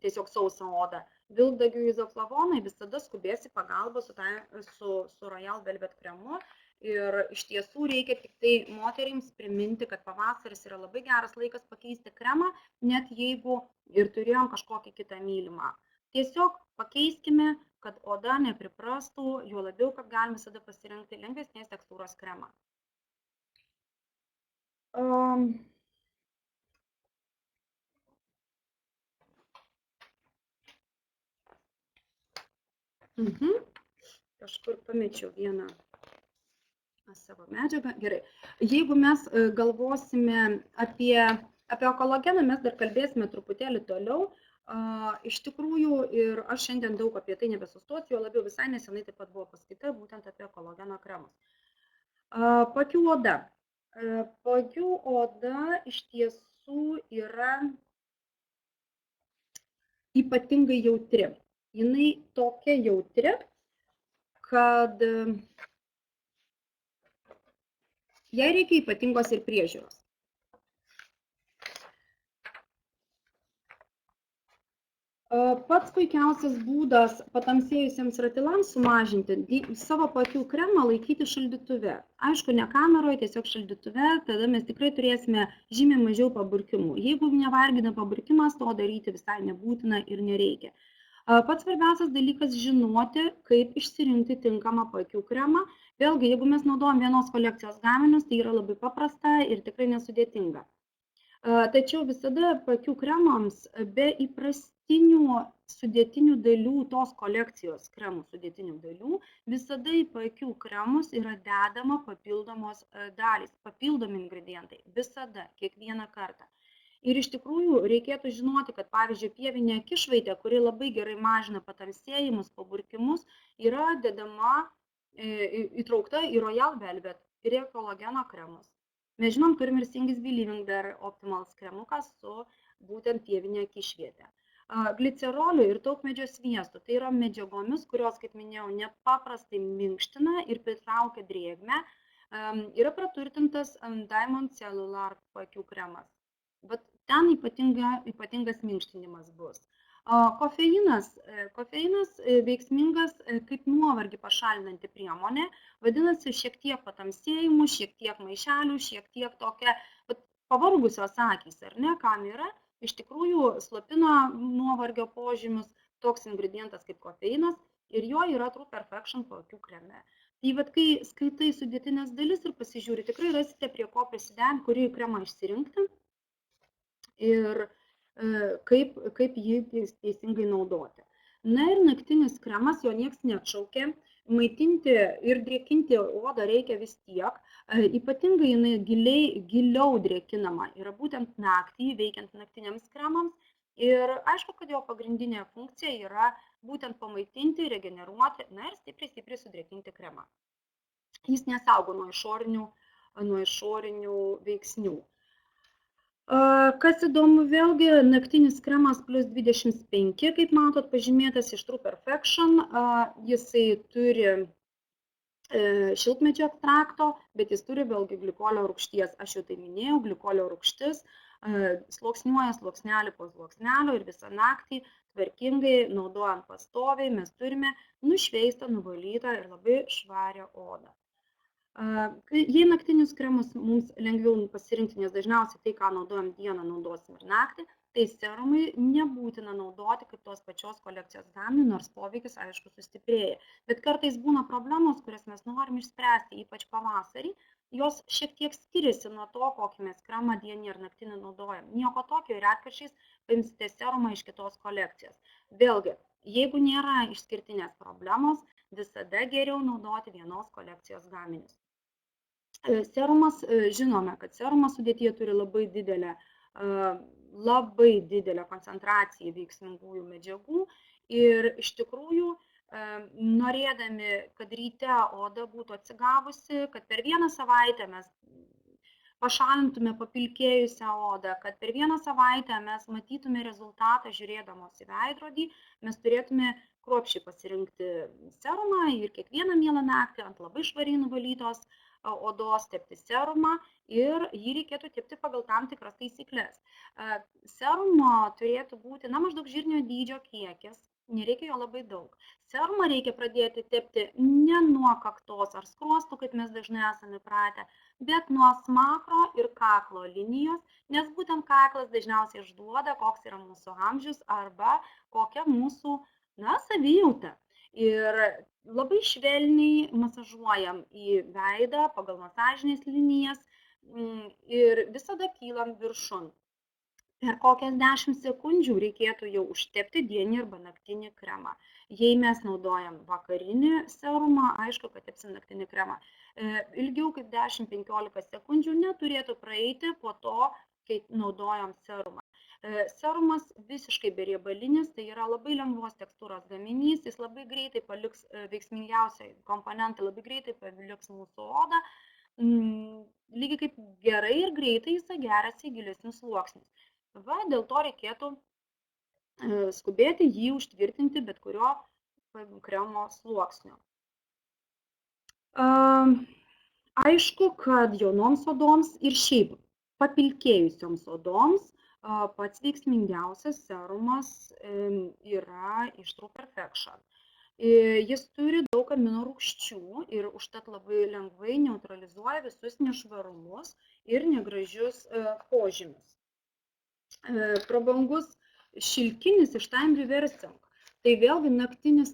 S1: tiesiog sausą odą, vilkdagių izoflavonai visada skubės į pagalbą su Royal Velvet kremu. Ir iš tiesų reikia tik tai moterims priminti, kad pavasaris yra labai geras laikas pakeisti kremą, net jeigu ir turėjom kažkokį kitą mylimą. Tiesiog pakeiskime, kad oda nepriprastų, juo labiau, kad galim visada pasirinkti lengvesnės tekstūros kremą. Kažkur pamečiau vieną savo medžiagą. Gerai. Jeigu mes galvosime apie kolageną, mes dar kalbėsime truputėlį toliau. Iš tikrųjų, ir aš šiandien daug apie tai nebesustosiu, jo labiau visai nesenai taip pat buvo paskaita būtent apie kolageno kremus. Paakių oda. Paakių oda iš tiesų yra ypatingai jautri. Jinai tokia jautri, kad jai reikia ypatingos ir priežiūros. Pats puikiausias būdas patamsėjusiems ratilams sumažinti savo paakių kremą laikyti šaldytuve. Aišku, ne kameroje, tiesiog šaldytuve, tada mes tikrai turėsime žymiai mažiau paburkimų. Jeigu nevargina paburkimas, to daryti visai nebūtina ir nereikia. Pats svarbiausias dalykas žinoti, kaip išsirinkti tinkamą paakių kremą. Vėlgi, jeigu mes naudojam vienos kolekcijos gaminius, tai yra labai paprasta ir tikrai nesudėtinga. Tačiau visada paakių kremams be įprastinių sudėtinių dalių, tos kolekcijos kremų sudėtinių dalių, visada į paakių kremus yra dedama papildomos dalys, papildomi ingredientai. Visada, kiekvieną kartą. Ir iš tikrųjų reikėtų žinoti, kad pavyzdžiui pievinė akišvaitė, kuri labai gerai mažina patamsėjimus, paburkimus, yra dedama, įtraukta į Royal Velvet ir kolageno kremus. Mes žinom, turim ir Singis Believing dar Optimals kremuką su būtent pievinė akišvietė. Glicerolių ir taukmedžio sviesto, tai yra medžiagomis, kurios, kaip minėjau, nepaprastai minkština ir pritraukia drėgmę, yra praturtintas Diamond Cellular paakių kremas. Bet ten ypatingas minkštinimas bus. Kofeinas veiksmingas kaip nuovargį pašalinanti priemonė, vadinasi šiek tiek patamsėjimų, šiek tiek maišelių, šiek tiek tokia pavargusios akys, ar ne, kam yra, iš tikrųjų slopina nuovargio požymius toks ingredientas kaip kofeinas ir jo yra True Perfection paakių kreme. Tai vat, kai skaitai sudėtinės dalis ir pasižiūri, tikrai rasite prie ko prisidengti, kurį kremą išsirinkti ir kaip jį teisingai naudoti. Na ir naktinis kremas, jo nieks neatšaukė, maitinti ir drėkinti odą reikia vis tiek, ypatingai jinai giliau drėkinama yra būtent naktį, veikiant naktiniams kremams. Ir aišku, kad jo pagrindinė funkcija yra būtent pamaitinti, regeneruoti, na ir stipriai sudrėkinti kremą. Jis nesaugo nuo išorinių veiksnių. Kas įdomu, vėlgi, naktinis kremas plus 25, kaip matot, pažymėtas iš True Perfection, jisai turi šilkmedžio ekstrakto, bet jis turi vėlgi glikolio rūgšties. Aš jau tai minėjau, glikolio rūgštis sluoksniuoja sluoksnelį po sluoksnelio ir visą naktį tvarkingai, naudojant pastoviai, mes turime nušveistą, nuvalytą ir labai švarią odą. Jei naktinius kremus mums lengviau pasirinkti, nes dažniausiai tai, ką naudojam dieną, naudosim ir naktį, tai serumai nebūtina naudoti kaip tos pačios kolekcijos gaminį, nors poveikis, aišku, sustiprėja. Bet kartais būna problemos, kurias mes norim išspręsti, ypač pavasarį, jos šiek tiek skiriasi nuo to, kokį mes kremą dienį ar naktinį naudojam. Nieko tokio, retkarčiais paimsite serumą iš kitos kolekcijos. Vėlgi, jeigu nėra išskirtinės problemos, visada geriau naudoti vienos kolekcijos gaminius. Serumas, žinome, kad serumas sudėtyje turi labai didelę koncentraciją veiksmingųjų medžiagų ir iš tikrųjų norėdami, kad ryte oda būtų atsigavusi, kad per vieną savaitę mes pašalintume papilkėjusią odą, kad per vieną savaitę mes matytume rezultatą žiūrėdamos į veidrodį, mes turėtume kruopščiai pasirinkti serumą ir kiekvieną mielą naktį ant labai švariai nuvalytos odos tepti serumą ir jį reikėtų tepti pagal tam tikras taisyklės. Serumo turėtų būti maždaug žirnio dydžio kiekis, nereikia jo labai daug. Serumą reikia pradėti tepti ne nuo kaktos ar skruostų, kaip mes dažnai esame įpratę, bet nuo smakro ir kaklo linijos, nes būtent kaklas dažniausiai išduoda, koks yra mūsų amžius arba kokia mūsų savijauta. Ir labai švelniai masažuojam į veidą pagal masažinės linijas ir visada kylam viršun. Per kokias 10 sekundžių reikėtų jau užtepti dieninį arba naktinį kremą. Jei mes naudojam vakarinį serumą, aišku, kad tepsim naktinį kremą. Ilgiau kaip 10-15 sekundžių neturėtų praeiti po to, kai naudojam serumą. Serumas visiškai beriebalinis, tai yra labai lengvos tekstūros gaminys, jis labai greitai paliks veiksmingiausiai komponentai, labai greitai paliks mūsų odą, lygiai kaip gerai ir greitai jisai geriasi į gilesnius sluoksnius. Va, dėl to reikėtų skubėti jį užtvirtinti bet kurio kremo sluoksnio. Aišku, kad jaunoms odoms ir šiaip papilkėjusioms odoms pats veiksmingiausias serumas yra iš True Perfection. Jis turi daug amino rūgščių ir užtat labai lengvai neutralizuoja visus nešvarumus ir negražius požymius. Prabangus šilkinis iš Time Reversing. Tai vėlgi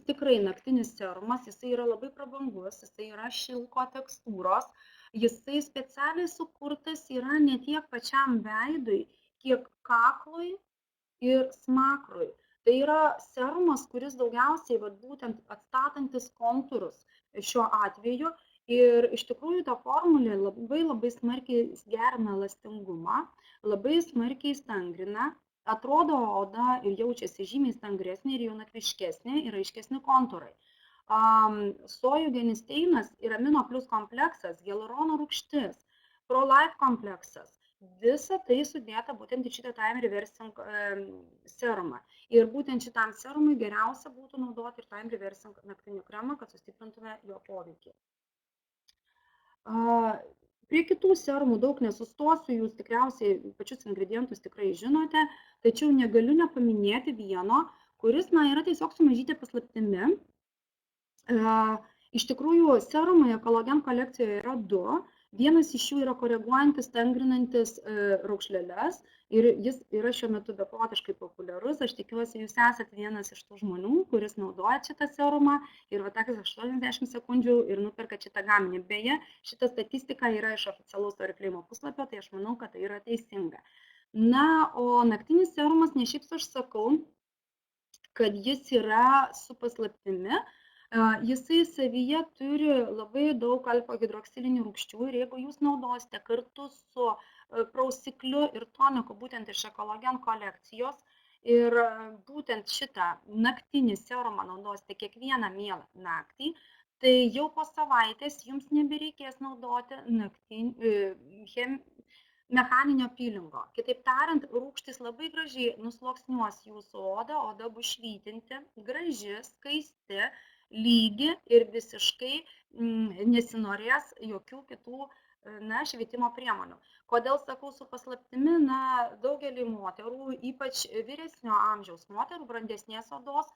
S1: tikrai naktinis serumas, jisai yra labai prabangus, jisai yra šilko tekstūros, jisai specialiai sukurtas yra ne tiek pačiam veidui, kiek kaklui ir smakrui. Tai yra serumas, kuris daugiausiai būtent atstatantis kontūrus šiuo atveju. Ir iš tikrųjų ta formulė labai smarkiai gerina elastingumą, labai smarkiai stangrina, atrodo oda ir jaučiasi žymiai stangresnė ir jaunatviškesnė ir aiškesni kontūrai. Sojų genisteinas ir amino plus kompleksas, hialurono rūgštis, ProLife kompleksas, visa tai sudėta būtent į šitą Time Reversing serumą. Ir būtent šitam serumui geriausia būtų naudoti ir Time Reversing naktinį kremą, kad sustiprintume jo poveikį. Prie kitų serumų daug nesustosiu, jūs tikriausiai pačius ingredientus tikrai žinote, tačiau negaliu nepaminėti vieno, kuris yra tiesiog su mažytė paslaptimi. Iš tikrųjų, serumai Ekologen kolekcijoje yra 2. Vienas iš jų yra koreguojantis, stangrinantis raukšleles ir jis yra šiuo metu beprotiškai populiarus. Aš tikiuosi, jūs esate vienas iš tų žmonių, kuris naudoja šitą serumą ir tas 80 sekundžių ir nuperka šitą gaminį. Beje, šita statistika yra iš oficialaus Oriflame puslapio, tai aš manau, kad tai yra teisinga. Na, o naktinis serumas ne šiaip aš sakau, kad jis yra su paslaptimi. Jisai savyje turi labai daug alfa-hidroksilinių rūgščių ir jeigu jūs naudosite kartu su prausikliu ir toniku būtent iš Ekologen kolekcijos ir būtent šitą naktinį serumą naudosite kiekvieną mielą naktį, tai jau po savaitės jums nebereikės naudoti mechaninio pilingo. Kitaip tariant, rūgštis labai gražiai nusluoksniuos jūsų odą, oda bus švytinti, graži, skaisti, lygi ir visiškai nesinorės jokių kitų švietimo priemonių. Kodėl sakau su paslaptimi? Daugelį moterų, ypač vyresnio amžiaus moterų, brandesnės odos,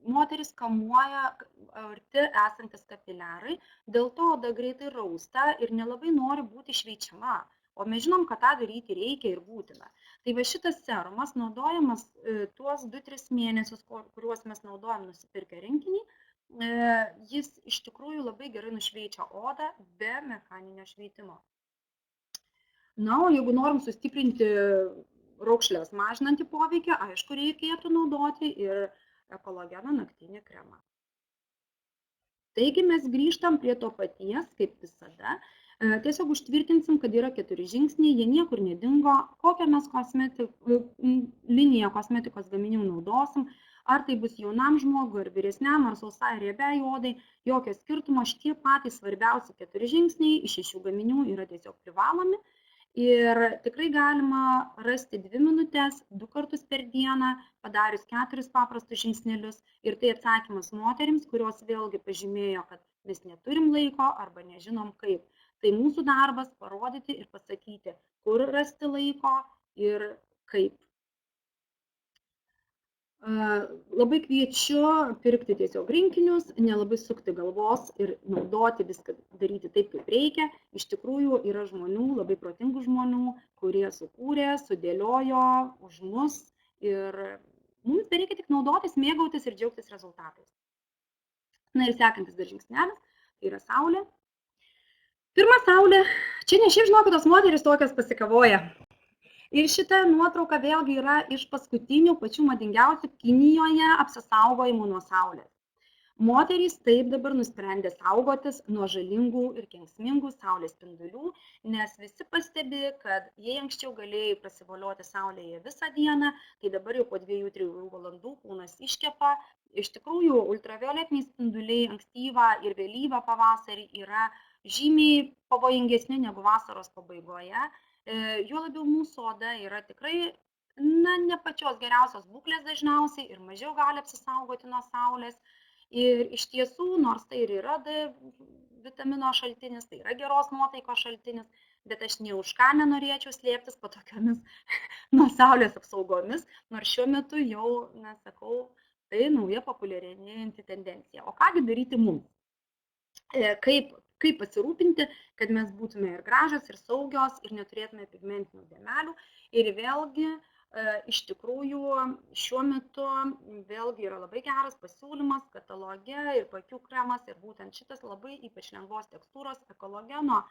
S1: moteris kamuoja arti esantis kapiliarai, dėl to oda greitai rausta ir nelabai nori būti šveičiama. O mes žinom, kad tą daryti reikia ir būtina. Tai va šitas serumas naudojamas tuos 2-3 mėnesius, kuriuos mes naudojam nusipirkę rinkinį, jis iš tikrųjų labai gerai nušveičia odą be mechaninio šveitimo. Na, o jeigu norim sustiprinti raukšles mažinantį poveikį, aišku, reikėtų naudoti ir Ekologeną naktinį kremą. Taigi mes grįžtam prie to paties, kaip visada. Tiesiog užtvirtinsim, kad yra 4 žingsniai, jie niekur nedingo, kokią mes liniją kosmetikos gaminių naudosim, ar tai bus jaunam žmogui, ar vyresniam, ar sausai riebiai odai, jokio skirtumo, šitie patys svarbiausi 4 žingsniai iš 6 gaminių yra tiesiog privalomi. Ir tikrai galima rasti 2 minutės, 2 kartus per dieną, padarius 4 paprastus žingsnelius. Ir tai atsakymas moterims, kurios vėlgi pažymėjo, kad mes neturim laiko arba nežinom kaip. Tai mūsų darbas parodyti ir pasakyti, kur rasti laiko ir kaip. Labai kviečiu pirkti tiesiog rinkinius, nelabai sukti galvos ir naudoti viską, daryti taip, kaip reikia. Iš tikrųjų yra žmonių, labai protingų žmonių, kurie sukūrė, sudėliojo už mus ir mums tai reikia tik naudotis, mėgautis ir džiaugtis rezultatais. Na ir sekantis dar žingsnelis, tai yra saulė. Pirma saulė, čia ne šiaip žinokit, tos moterys tokios pasikavoja. Ir šita nuotrauka vėlgi yra iš paskutinių pačių madingiausių Kinijoje apsisaugojimų nuo saulės. Moterys taip dabar nusprendė saugotis nuo žalingų ir kenksmingų saulės spindulių, nes visi pastebi, kad jei anksčiau galėjai prasivolioti saulėje visą dieną, tai dabar jau po 2-3 valandų kūnas iškepa. Iš tikrųjų, ultravioletiniai spinduliai ankstyvą ir vėlyvą pavasarį yra žymiai pavojingesni negu vasaros pabaigoje. Juo labiau mūsų oda yra tikrai ne pačios geriausios būklės dažniausiai ir mažiau gali apsisaugoti nuo saulės. Ir iš tiesų, nors tai ir yra D vitamino šaltinis, tai yra geros nuotaikos šaltinis, bet aš nei už ką nenorėčiau slėptis po tokiamis nuo saulės apsaugomis, nors šiuo metu jau, sakau, tai nauja populiarėjanti tendencija. O kągi daryti mums? Kaip pasirūpinti, kad mes būtume ir gražios, ir saugios, ir neturėtume pigmentinių dėmelių. Ir vėlgi, iš tikrųjų, šiuo metu vėlgi yra labai geras pasiūlymas kataloge ir paakių kremas ir būtent šitas labai ypač lengvos tekstūros ekologeno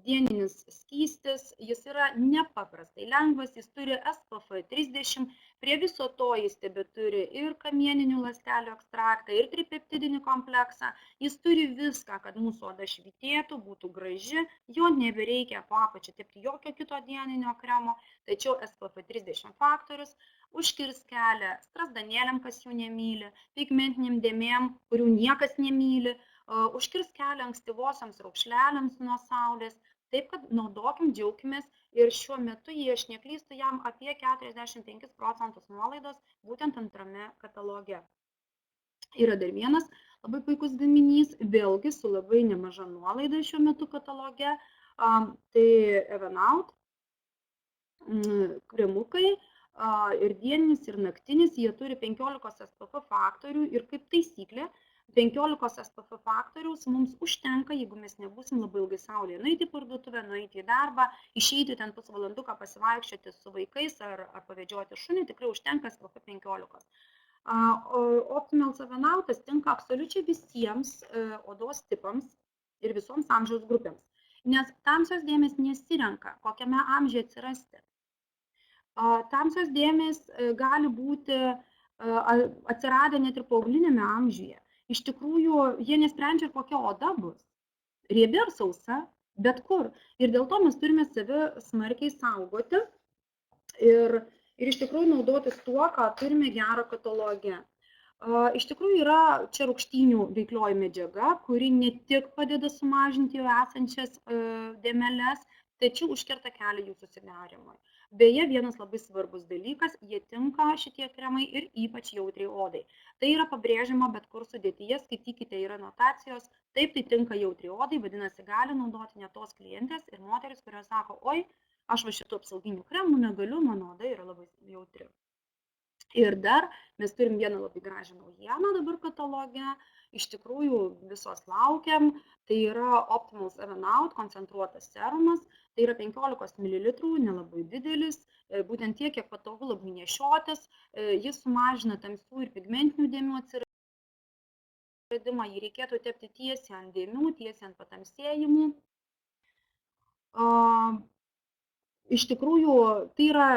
S1: dieninis skystis, jis yra nepaprastai lengvas, jis turi SPF 30, prie viso to jis tebeturi ir kamieninių ląstelių ekstraktą, ir tripeptidinį kompleksą, jis turi viską, kad mūsų oda švytėtų, būtų graži, jo nebereikia po apačia tepti jokio kito dieninio kremo, tačiau SPF 30 faktorius užkirs kelią strazdanėliam, kas jų nemyli, pigmentiniam dėmėm, kurių niekas nemyli, užkirs kelią ankstyvosiams raukšlelėms nuo saulės, taip kad naudokim, džiaukimės ir šiuo metu, jei aš neklystu, jam apie 45% nuolaidos būtent antrame kataloge. Yra dar vienas labai puikus gaminys, vėlgi su labai nemaža nuolaida šiuo metu kataloge, tai Evenout kremukai ir dieninis, ir naktinis, jie turi 15 SPF faktorių ir kaip taisyklė, 15 SPF faktoriaus mums užtenka, jeigu mes nebūsim labai ilgai saulėje, nueiti į parduotuvę, nueiti į darbą, išeiti ten pusvalanduką pasivaikščioti su vaikais ar pavedžioti šunį, tikrai užtenka SPF 15. Optimals Evenautas tinka absoliučiai visiems odos tipams ir visoms amžiaus grupėms, nes tamsios dėmės nesirenka, kokiame amžiuje atsirasti. Tamsios dėmės gali būti atsiradę net ir paaugliniame amžiuje. Iš tikrųjų, jie nesprendžia, kokia oda bus. Riebi ar sausa, bet kur. Ir dėl to mes turime save smarkiai saugoti ir iš tikrųjų naudotis tuo, ką turime gerą kataloge. Iš tikrųjų yra čia rūgštynių veiklioji medžiaga, kuri ne tik padeda sumažinti jau esančias dėmeles, tačiau užkerta kelią jų susidarimui. Beje, vienas labai svarbus dalykas, jie tinka šitie kremai ir ypač jautriai odai. Tai yra pabrėžiama bet kur sudėtyje, skaitykite, yra anotacijos, taip tai tinka jautriai odai, vadinasi, gali naudoti ne tos klientės ir moteris, kurios sako, oi, aš va šitų apsauginių kremų negaliu, mano oda yra labai jautri. Ir dar mes turim vieną labai gražią naujieną dabar kataloge, iš tikrųjų visos laukiam, tai yra Optimals Evenout koncentruotas serumas, tai yra 15 ml, nelabai didelis, būtent tiek, kiek patogu labai nešiotis, jis sumažina tamsių ir pigmentinių dėmių atsiradimą, jį reikėtų tepti tiesiai ant dėmių, tiesiai ant patamsėjimų. Iš tikrųjų, tai yra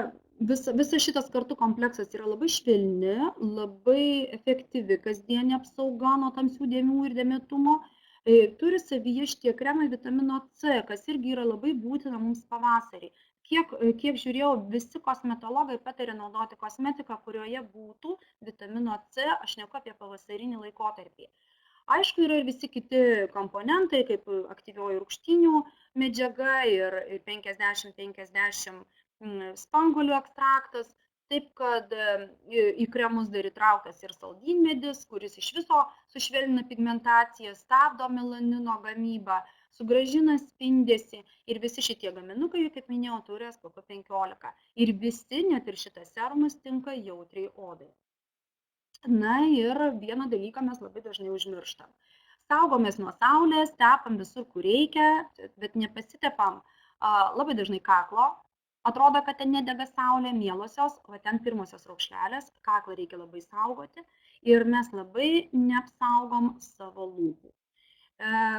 S1: visas šitas kartu kompleksas yra labai švelni, labai efektyvi kasdienė apsauga nuo tamsių dėmių ir dėmėtumo. Turi savyje šitie kremai vitamino C, kas irgi yra labai būtina mums pavasarį. Kiek žiūrėjau, visi kosmetologai patarė naudoti kosmetiką, kurioje būtų vitamino C, aš šneku apie pavasarinį laikotarpį. Aišku, yra ir visi kiti komponentai, kaip aktyvioji rūgštynių medžiaga ir 50-50 spanguolių ekstraktas, taip kad į kremus dar įtrauktas ir saldynmedis, kuris iš viso sušvelnina pigmentaciją, stabdo melanino gamybą, sugrąžina spindesį ir visi šitie gaminukai, kaip minėjau, turi SPF 15. Ir visi, net ir šitas serumas, tinka jautriai odai. Na ir vieną dalyką mes labai dažnai užmirštam. Saugomės nuo saulės, tepam visur, kur reikia, bet nepasitepam labai dažnai kaklo. Atrodo, kad ten nedega saulė, mielosios, o ten pirmosios raukšlelės, kaklą reikia labai saugoti ir mes labai neapsaugom savo lūpų.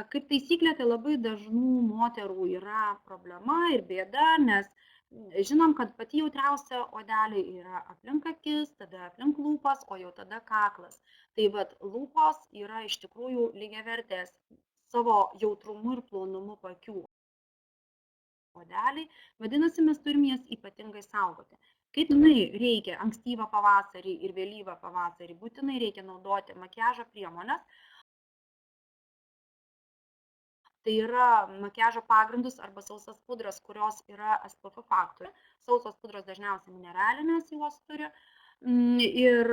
S1: Kaip taisyklė, tai labai dažnų moterų yra problema ir bėda, nes Žinom, kad pati jautriausia odelė yra aplink akis, tada aplink lūpas, o jau tada kaklas. Tai vat lūpos yra iš tikrųjų lygiavertės savo jautrumu ir plonumu pakių odeliai, vadinasi, mes turim jas ypatingai saugoti. Kaip būtinai reikia ankstyvą pavasarį ir vėlyvą pavasarį, būtinai reikia naudoti makiažo priemonės. Tai yra makiažo pagrindus arba sausas pudras, kurios yra SPF faktorių. Sausos pudros dažniausiai mineralinės jos turi. Ir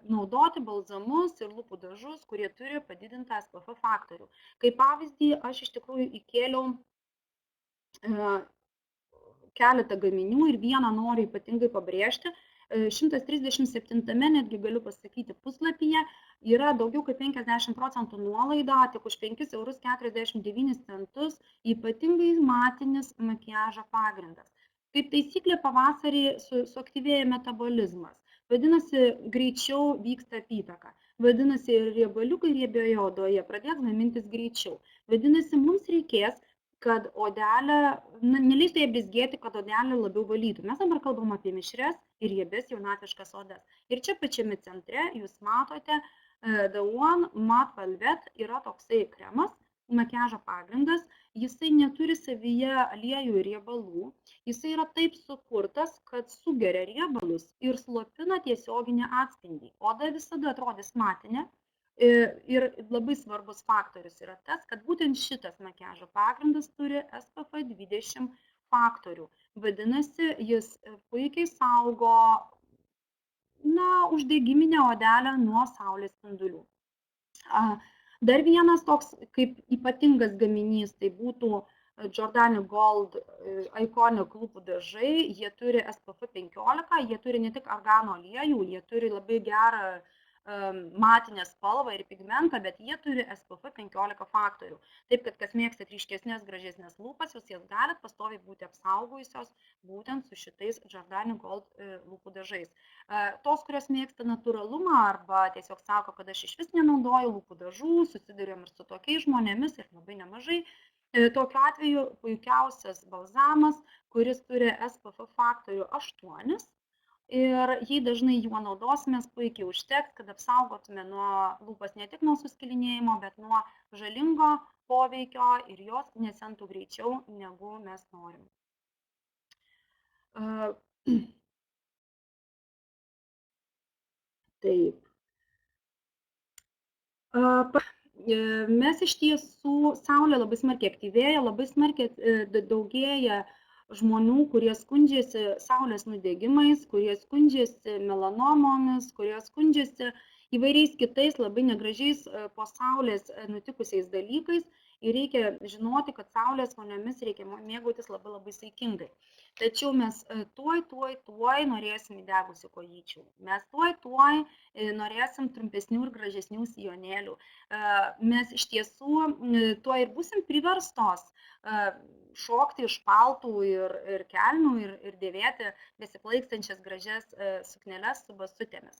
S1: naudoti balzamus ir lūpų dažus, kurie turi padidintą SPF faktorių. Kaip pavyzdį, aš iš tikrųjų įkėliau keletą gaminių ir vieną noriu ypatingai pabrėžti. 137 netgi galiu pasakyti puslapyje yra daugiau kaip 50% nuolaida, tik už 5,49 €, ypatingai matinis makiažo pagrindas. Kaip taisyklė pavasarį suaktyvėja metabolizmas, vadinasi, greičiau vyksta apytaka, vadinasi, riebaliukai riebioje odoje pradės gamintis greičiau, vadinasi, mums reikės kad odelė, neleistų jai blizgėti, kad odelė labiau valytų. Mes dabar kalbam apie mišrias ir riebes jaunatviškas odas. Ir čia pačiame centre jūs matote The One Matte Velvet yra toksai kremas, makiažo pagrindas, jisai neturi savyje aliejų ir riebalų, jisai yra taip sukurtas, kad sugeria riebalus ir slopina tiesioginį atspindį. Oda visada atrodys matinė. Ir labai svarbus faktorius yra tas, kad būtent šitas makiažo pagrindas turi SPF 20 faktorių. Vadinasi, jis puikiai saugo uždegiminę odelę nuo saulės spindulių. Dar vienas toks kaip ypatingas gaminys, tai būtų Giordani Gold Iconic lūpų dažai. Jie turi SPF 15, jie turi ne tik argano aliejų, jie turi labai gerą matinę spalvą ir pigmentą, bet jie turi SPF 15 faktorių. Taip, kad kas mėgstat ryškesnės, gražesnės lūpas, jūs jas galit pastoviai būti apsaugojusios būtent su šitais Giordani Gold lūpų dažais. Tos, kurios mėgsta natūralumą arba tiesiog sako, kad aš iš vis nenaudoju lūpų dažų, susiduriam ir su tokiais žmonėmis ir labai nemažai. Tokiu atveju puikiausias balzamas, kuris turi SPF faktorių 8. Ir jei dažnai juo naudosimės, puikiai užteks, kad apsaugotume nuo lūpas ne tik nuo suskilinėjimo, bet nuo žalingo poveikio ir jos nesentų greičiau, negu mes norim. Taip. Mes iš tiesų, saulė labai smarkiai aktyvėja, labai smarkiai daugėja žmonių, kurie skundžiasi saulės nudegimais, kurie skundžiasi melanomomis, kurie skundžiasi įvairiais kitais labai negražiais po saulės nutikusiais dalykais. Ir reikia žinoti, kad saulės voniomis reikia mėgautis labai saikingai. Tačiau mes tuoj norėsim įdegusių kojyčių. Mes tuoj norėsim trumpesnių ir gražesnių sijonėlių. Mes iš tiesų tuoj ir būsim priverstos šokti iš paltų ir kelnių ir dėvėti besiplaikstančias gražias sukneles su basutėmis.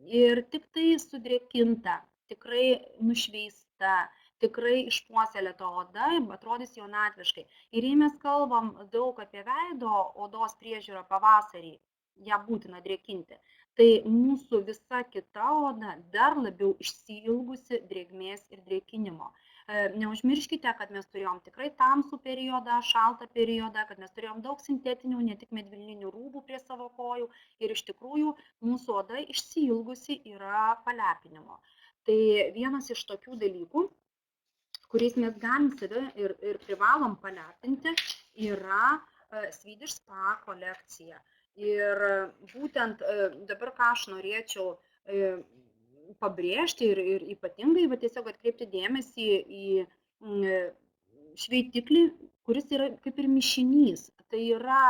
S1: Ir tik tai sudrėkinta, tikrai nušveista, tikrai išpuoselėta oda atrodys jaunatviškai. Ir jei mes kalbam daug apie veido odos priežiūrą pavasarį, ją būtina drėkinti, tai mūsų visa kita oda dar labiau išsiilgusi drėgmės ir drėkinimo. Neužmirškite, kad mes turėjom tikrai tamsų periodą, šaltą periodą, kad mes turėjom daug sintetinių, ne tik medvilninių rūbų prie savo kojų ir iš tikrųjų mūsų oda išsiilgusi yra palepinimo. Tai vienas iš tokių dalykų, kuriais mes galim save ir privalom palepinti, yra Swedish Spa kolekcija. Ir būtent dabar, ką aš norėčiau pabrėžti ir ypatingai tiesiog atkreipti dėmesį į šveitiklį, kuris yra kaip ir mišinys. Tai yra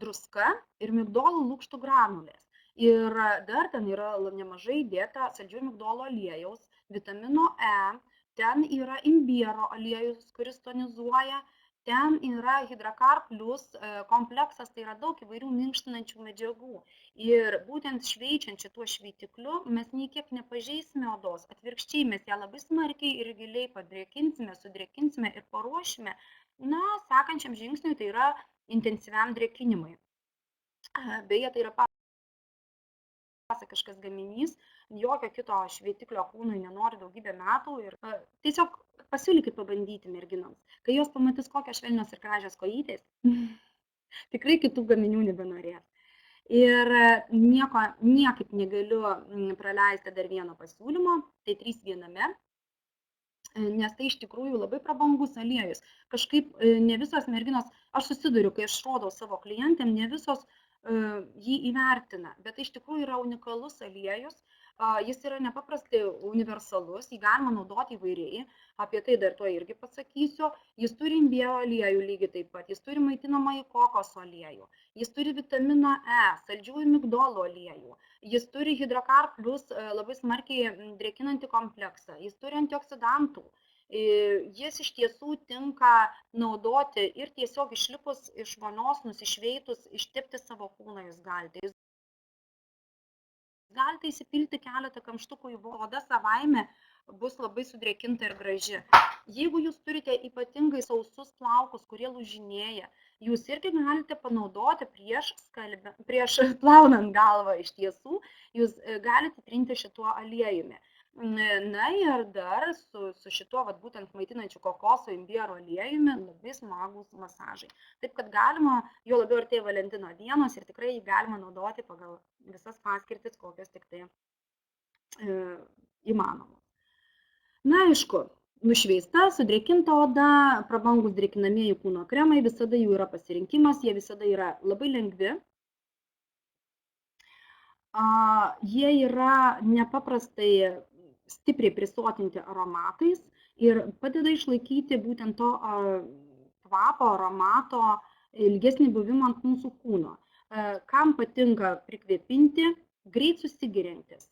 S1: druska ir migdolų lukštų granulės. Ir dar ten yra nemažai įdėta saldžių migdolų aliejaus, vitamino E, ten yra imbiero aliejus, kuris tonizuoja, ten yra Hydrakar Plus kompleksas, tai yra daug įvairių minkštinančių medžiagų. Ir būtent šveičiant šituo šveitikliu mes nei kiek nepažeisime odos, atvirkščiai mes ją labai smarkiai ir giliai padrėkinsime, sudrėkinsime ir paruošime Na, sekančiam žingsniui tai yra intensyviam drėkinimui. Beje, tai yra pasakiškas gaminys, jokio kito šveitiklio kūnui nenori daugybę metų ir tiesiog pasiūlykit pabandyti merginoms. Kai jos pamatys kokios švelnios ir gražios kojytės, tikrai kitų gaminių nebenorės. Ir niekaip negaliu praleisti dar vieno pasiūlymo, tai 3 viename, nes tai iš tikrųjų labai prabangus aliejus. Kažkaip ne visos merginos, aš susiduriu, kai aš rodau savo klientėm, ne visos jį įvertina, bet tai iš tikrųjų yra unikalus aliejus, jis yra nepaprastai universalus, jį galima naudoti įvairiai, apie tai dar to irgi pasakysiu, jis turi imbiero aliejų lygiai taip pat, jis turi maitinamąjį kokoso aliejų, jis turi vitamino E, saldžiųjų migdolų aliejų, jis turi Hydrocar Plus labai smarkiai drėkinantį kompleksą, jis turi antioksidantų. Jis iš tiesų tinka naudoti ir tiesiog išlipus iš vonios, nusišveitus, ištepti savo kūną jūs galite. Jūs galite įsipilti keletą kamštukų į odą, savaime bus labai sudrėkinta ir graži. Jeigu jūs turite ypatingai sausus plaukus, kurie lūžinėja, jūs irgi galite panaudoti prieš plaunant galvą iš tiesų, jūs galite trinti šituo aliejumi. Na ir dar su šituo būtent maitinančiu kokoso imbiero aliejumi labai smagus masažai. Taip kad galima, jo labiau artėja Valentino dienos ir tikrai jį galima naudoti pagal visas paskirtis, kokios tik tai įmanomos. Na, aišku, nušveista, sudrėkinta oda, prabangus drėkinamieji kūno kremai, visada jų yra pasirinkimas, jie visada yra labai lengvi. Jie yra nepaprastai stipriai prisotinti aromatais ir padeda išlaikyti būtent to kvapo, aromato ilgesnį buvimą ant mūsų kūno. Kam patinka prikvėpinti, greit susigeriantis,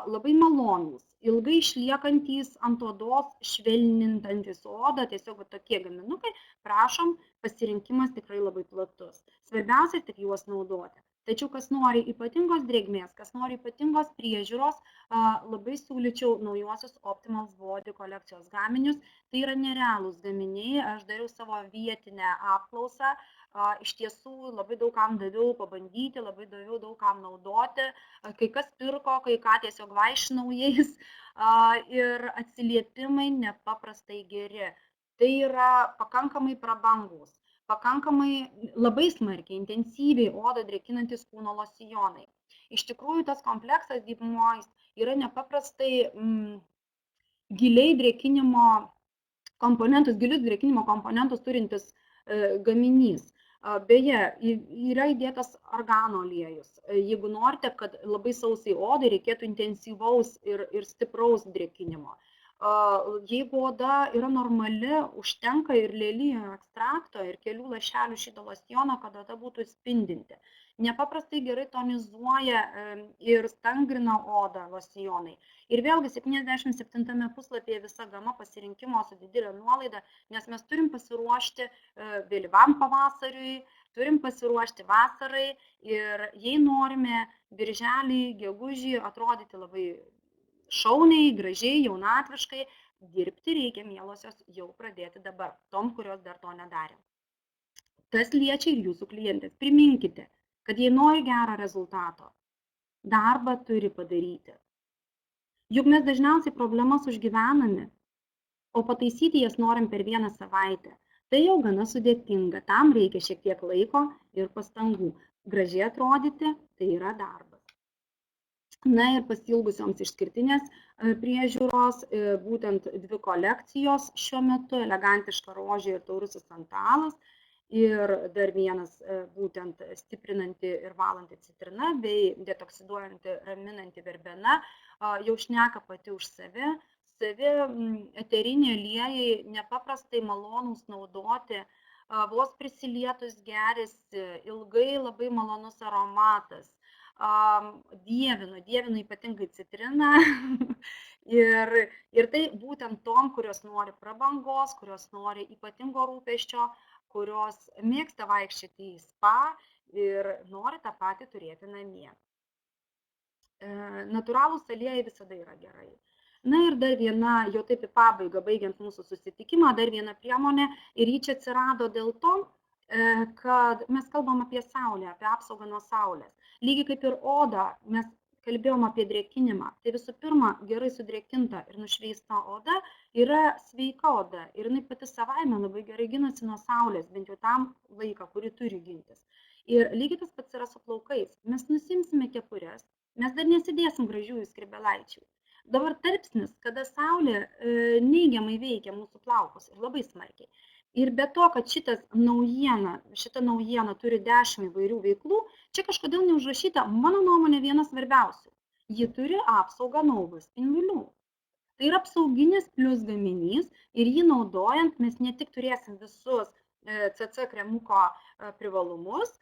S1: labai malonūs, ilgai išliekantys ant odos, švelnintantis odą, tiesiog tokie gaminukai, prašom, pasirinkimas tikrai labai platus. Svarbiausia tik juos naudoti. Tačiau kas nori ypatingos drėgmės, kas nori ypatingos priežiūros, labai siūlyčiau naujuosius Optimals Body kolekcijos gaminius. Tai yra nerealūs gaminiai, aš dariau savo vietinę apklausą, iš tiesų labai daug kam daviau pabandyti, labai daviau daug kam naudoti, kai kas pirko, kai ką tiesiog vaišinau jais ir atsiliepimai nepaprastai geri. Tai yra pakankamai prabangus, pakankamai labai smarkiai, intensyviai odą drėkinantis kūno losijonai. Iš tikrųjų, tas kompleksas Deep Moist yra nepaprastai giliai drėkinimo komponentus, gilius drėkinimo komponentus turintis gaminys. Beje, yra įdėtas argano aliejus. Jeigu norite, kad labai sausai odai reikėtų intensyvaus ir stipraus drėkinimo. Jeigu oda yra normali, užtenka ir lelijų ekstrakto ir kelių lašelių šito losjono, kad oda būtų spindinti. Nepaprastai gerai tonizuoja ir stangrina odą losjonai. Ir vėlgi 77 puslapyje visa gama pasirinkimo su didelė nuolaida, nes mes turim pasiruošti vėlyvam pavasariui, turim pasiruošti vasarai ir jei norime birželį, gegužį atrodyti labai šauniai, gražiai, jaunatviškai, dirbti reikia, mielosios, jau pradėti dabar, tom, kurios dar to nedarė. Tas liečia ir jūsų klientės. Priminkite, kad jei nori gero rezultato, darbą turi padaryti. Juk mes dažniausiai problemas užgyvename, o pataisyti jas norim per vieną savaitę. Tai jau gana sudėtinga, tam reikia šiek tiek laiko ir pastangų. Gražiai atrodyti, tai yra darbas. Na ir pasilgusioms išskirtinės priežiūros, būtent 2 kolekcijos šiuo metu, elegantiška rožė ir taurusis santalas. Ir dar vienas būtent stiprinanti ir valanti citrina bei detoksiduojanti, raminanti verbena, jau šneka pati už save. Savi eteriniai aliejai nepaprastai malonūs naudoti, vos prisilietus geriasi, ilgai labai malonus aromatas. Dievinu ypatingai citriną ir tai būtent tom, kurios nori prabangos, kurios nori ypatingo rūpesčio, kurios mėgsta vaikščioti į spa ir nori tą patį turėti namie. Natūralūs aliejai visada yra gerai. Na ir dar viena, jau taip į pabaigą, baigiant mūsų susitikimą, dar viena priemonė ir ji čia atsirado dėl to, kad mes kalbam apie saulę, apie apsaugą nuo saulės. Lygiai kaip ir oda, mes kalbėjom apie drėkinimą. Tai visų pirma, gerai sudrėkinta ir nušveista oda yra sveika oda ir jinai pati savaime labai gerai ginasi nuo saulės, bent jau tam laiką, kurį turi gintis. Ir lygiai tas pats yra su plaukais. Mes nusimsime kepures, mes dar nesidėsim gražiųjų skrybėlaičių. Dabar tarpsnis, kada saulė neigiamai veikia mūsų plaukus ir labai smarkiai. Ir be to, kad šita naujiena turi 10 įvairių veiklų, čia kažkodėl neužrašyta, mano nuomonė, viena svarbiausių. Ji turi apsaugą nuo UV spindulių. Tai yra apsauginis plus gaminys ir jį naudojant mes ne tik turėsim visus CC kremuko privalumus,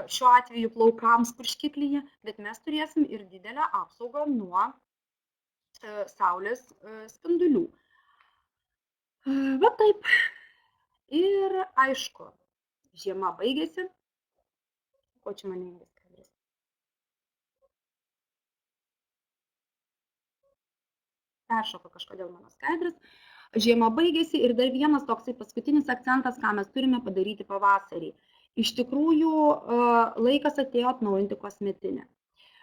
S1: šiuo atveju plaukams purškiklyje, bet mes turėsim ir didelę apsaugą nuo saulės spindulių. Va taip. Ir aišku, žiema baigėsi. Ko čia man įngės skaidrės? Peršoko kažkodėl mano skaidrės. Žiema baigėsi ir dar vienas toksai paskutinis akcentas, ką mes turime padaryti pavasarį. Iš tikrųjų, laikas atėjo atnaujinti kosmetinę.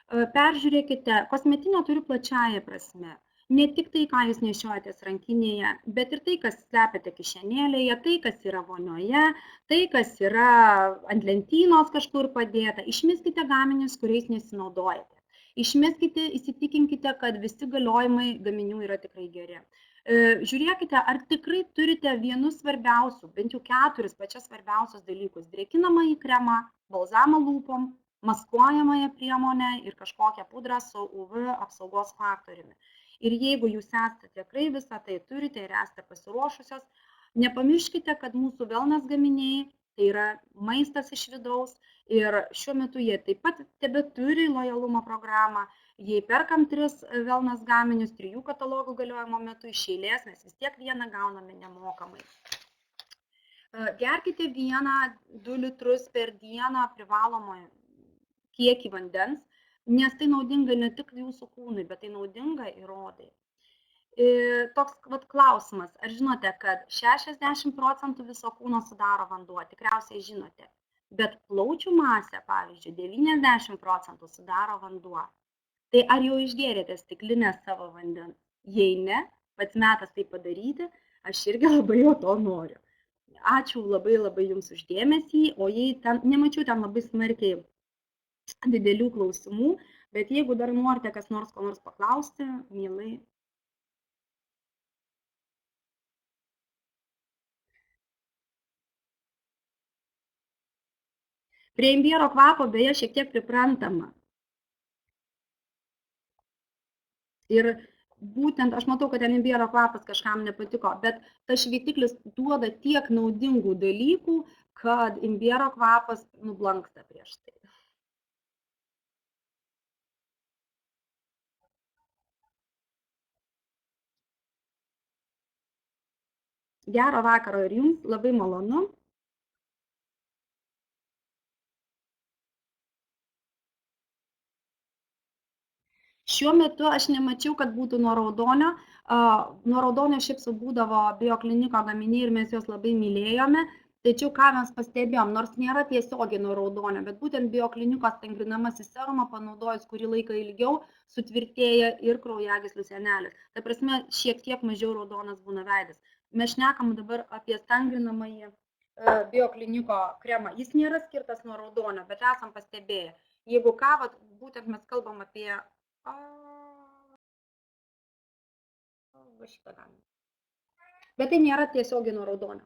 S1: Peržiūrėkite, kosmetinė turiu plačiąją prasme. Ne tik tai, ką jūs nešiojatės rankinėje, bet ir tai, kas slepiate kišenėlėje, tai, kas yra vonioje, tai, kas yra ant lentynos kažkur padėta. Išmeskite gaminius, kuriais nesinaudojate. Išmeskite, įsitikinkite, kad visi galiojimai gaminių yra tikrai geri. Žiūrėkite, ar tikrai turite vienus svarbiausių, bent jau 4 pačias svarbiausius dalykus. Drėkinamąjį kremą, balzamą lūpom, maskuojamąją priemonę ir kažkokią pudrą su UV apsaugos faktoriumi. Ir jeigu jūs esate tikrai visą tai turite ir esate pasiruošusios, nepamirškite, kad mūsų wellness gaminiai tai yra maistas iš vidaus ir šiuo metu jie taip pat tebeturi lojalumo programą. Jei perkam 3 wellness gaminius 3 katalogų galiojimo metu iš eilės, mes vis tiek vieną gauname nemokamai. Gerkite 1-2 litrus per dieną privalomą kiekį vandens, nes tai naudinga ne tik jūsų kūnui, bet tai naudinga ir odai. Toks klausimas, ar žinote, kad 60% viso kūno sudaro vanduo, tikriausiai žinote, bet plaučių masę, pavyzdžiui, 90% sudaro vanduo. Tai ar jau išgėrėte stiklinę savo vandens? Jei ne, pats metas tai padaryti, aš irgi labai jau to noriu. Ačiū labai jums uždėmesį, o jei ten, nemačiau ten labai smarkiai didelių klausimų, bet jeigu dar norite kas nors ko nors paklausti, mielai. Prie imbiero kvapo beje šiek tiek priprantama. Ir būtent aš matau, kad ten imbiero kvapas kažkam nepatiko, bet tas šveitiklis duoda tiek naudingų dalykų, kad imbiero kvapas nublanksta prieš tai. Gero vakaro ir jums, labai malonu. Šiuo metu aš nemačiau, kad būtų nuo raudonio. Nuo raudonio šiaip sau būdavo biokliniko gaminiai ir mes juos labai mylėjome. Tačiau ką mes pastebėjom, nors nėra tiesiogiai nuo raudonio, bet būtent bioklinikos stangrinamasis serumą panaudojus kurį laiką ilgiau sutvirtėja ir kraujagyslių sienelės. Ta prasme, šiek tiek mažiau raudonas būna veidas. Mes šnekam dabar apie stangrinamąjį biokliniko kremą. Jis nėra skirtas nuo raudonio, bet esam pastebėję. Jeigu ką, būtent mes kalbam apie šitą gaminį. Bet tai nėra tiesiogiai nuo raudonio.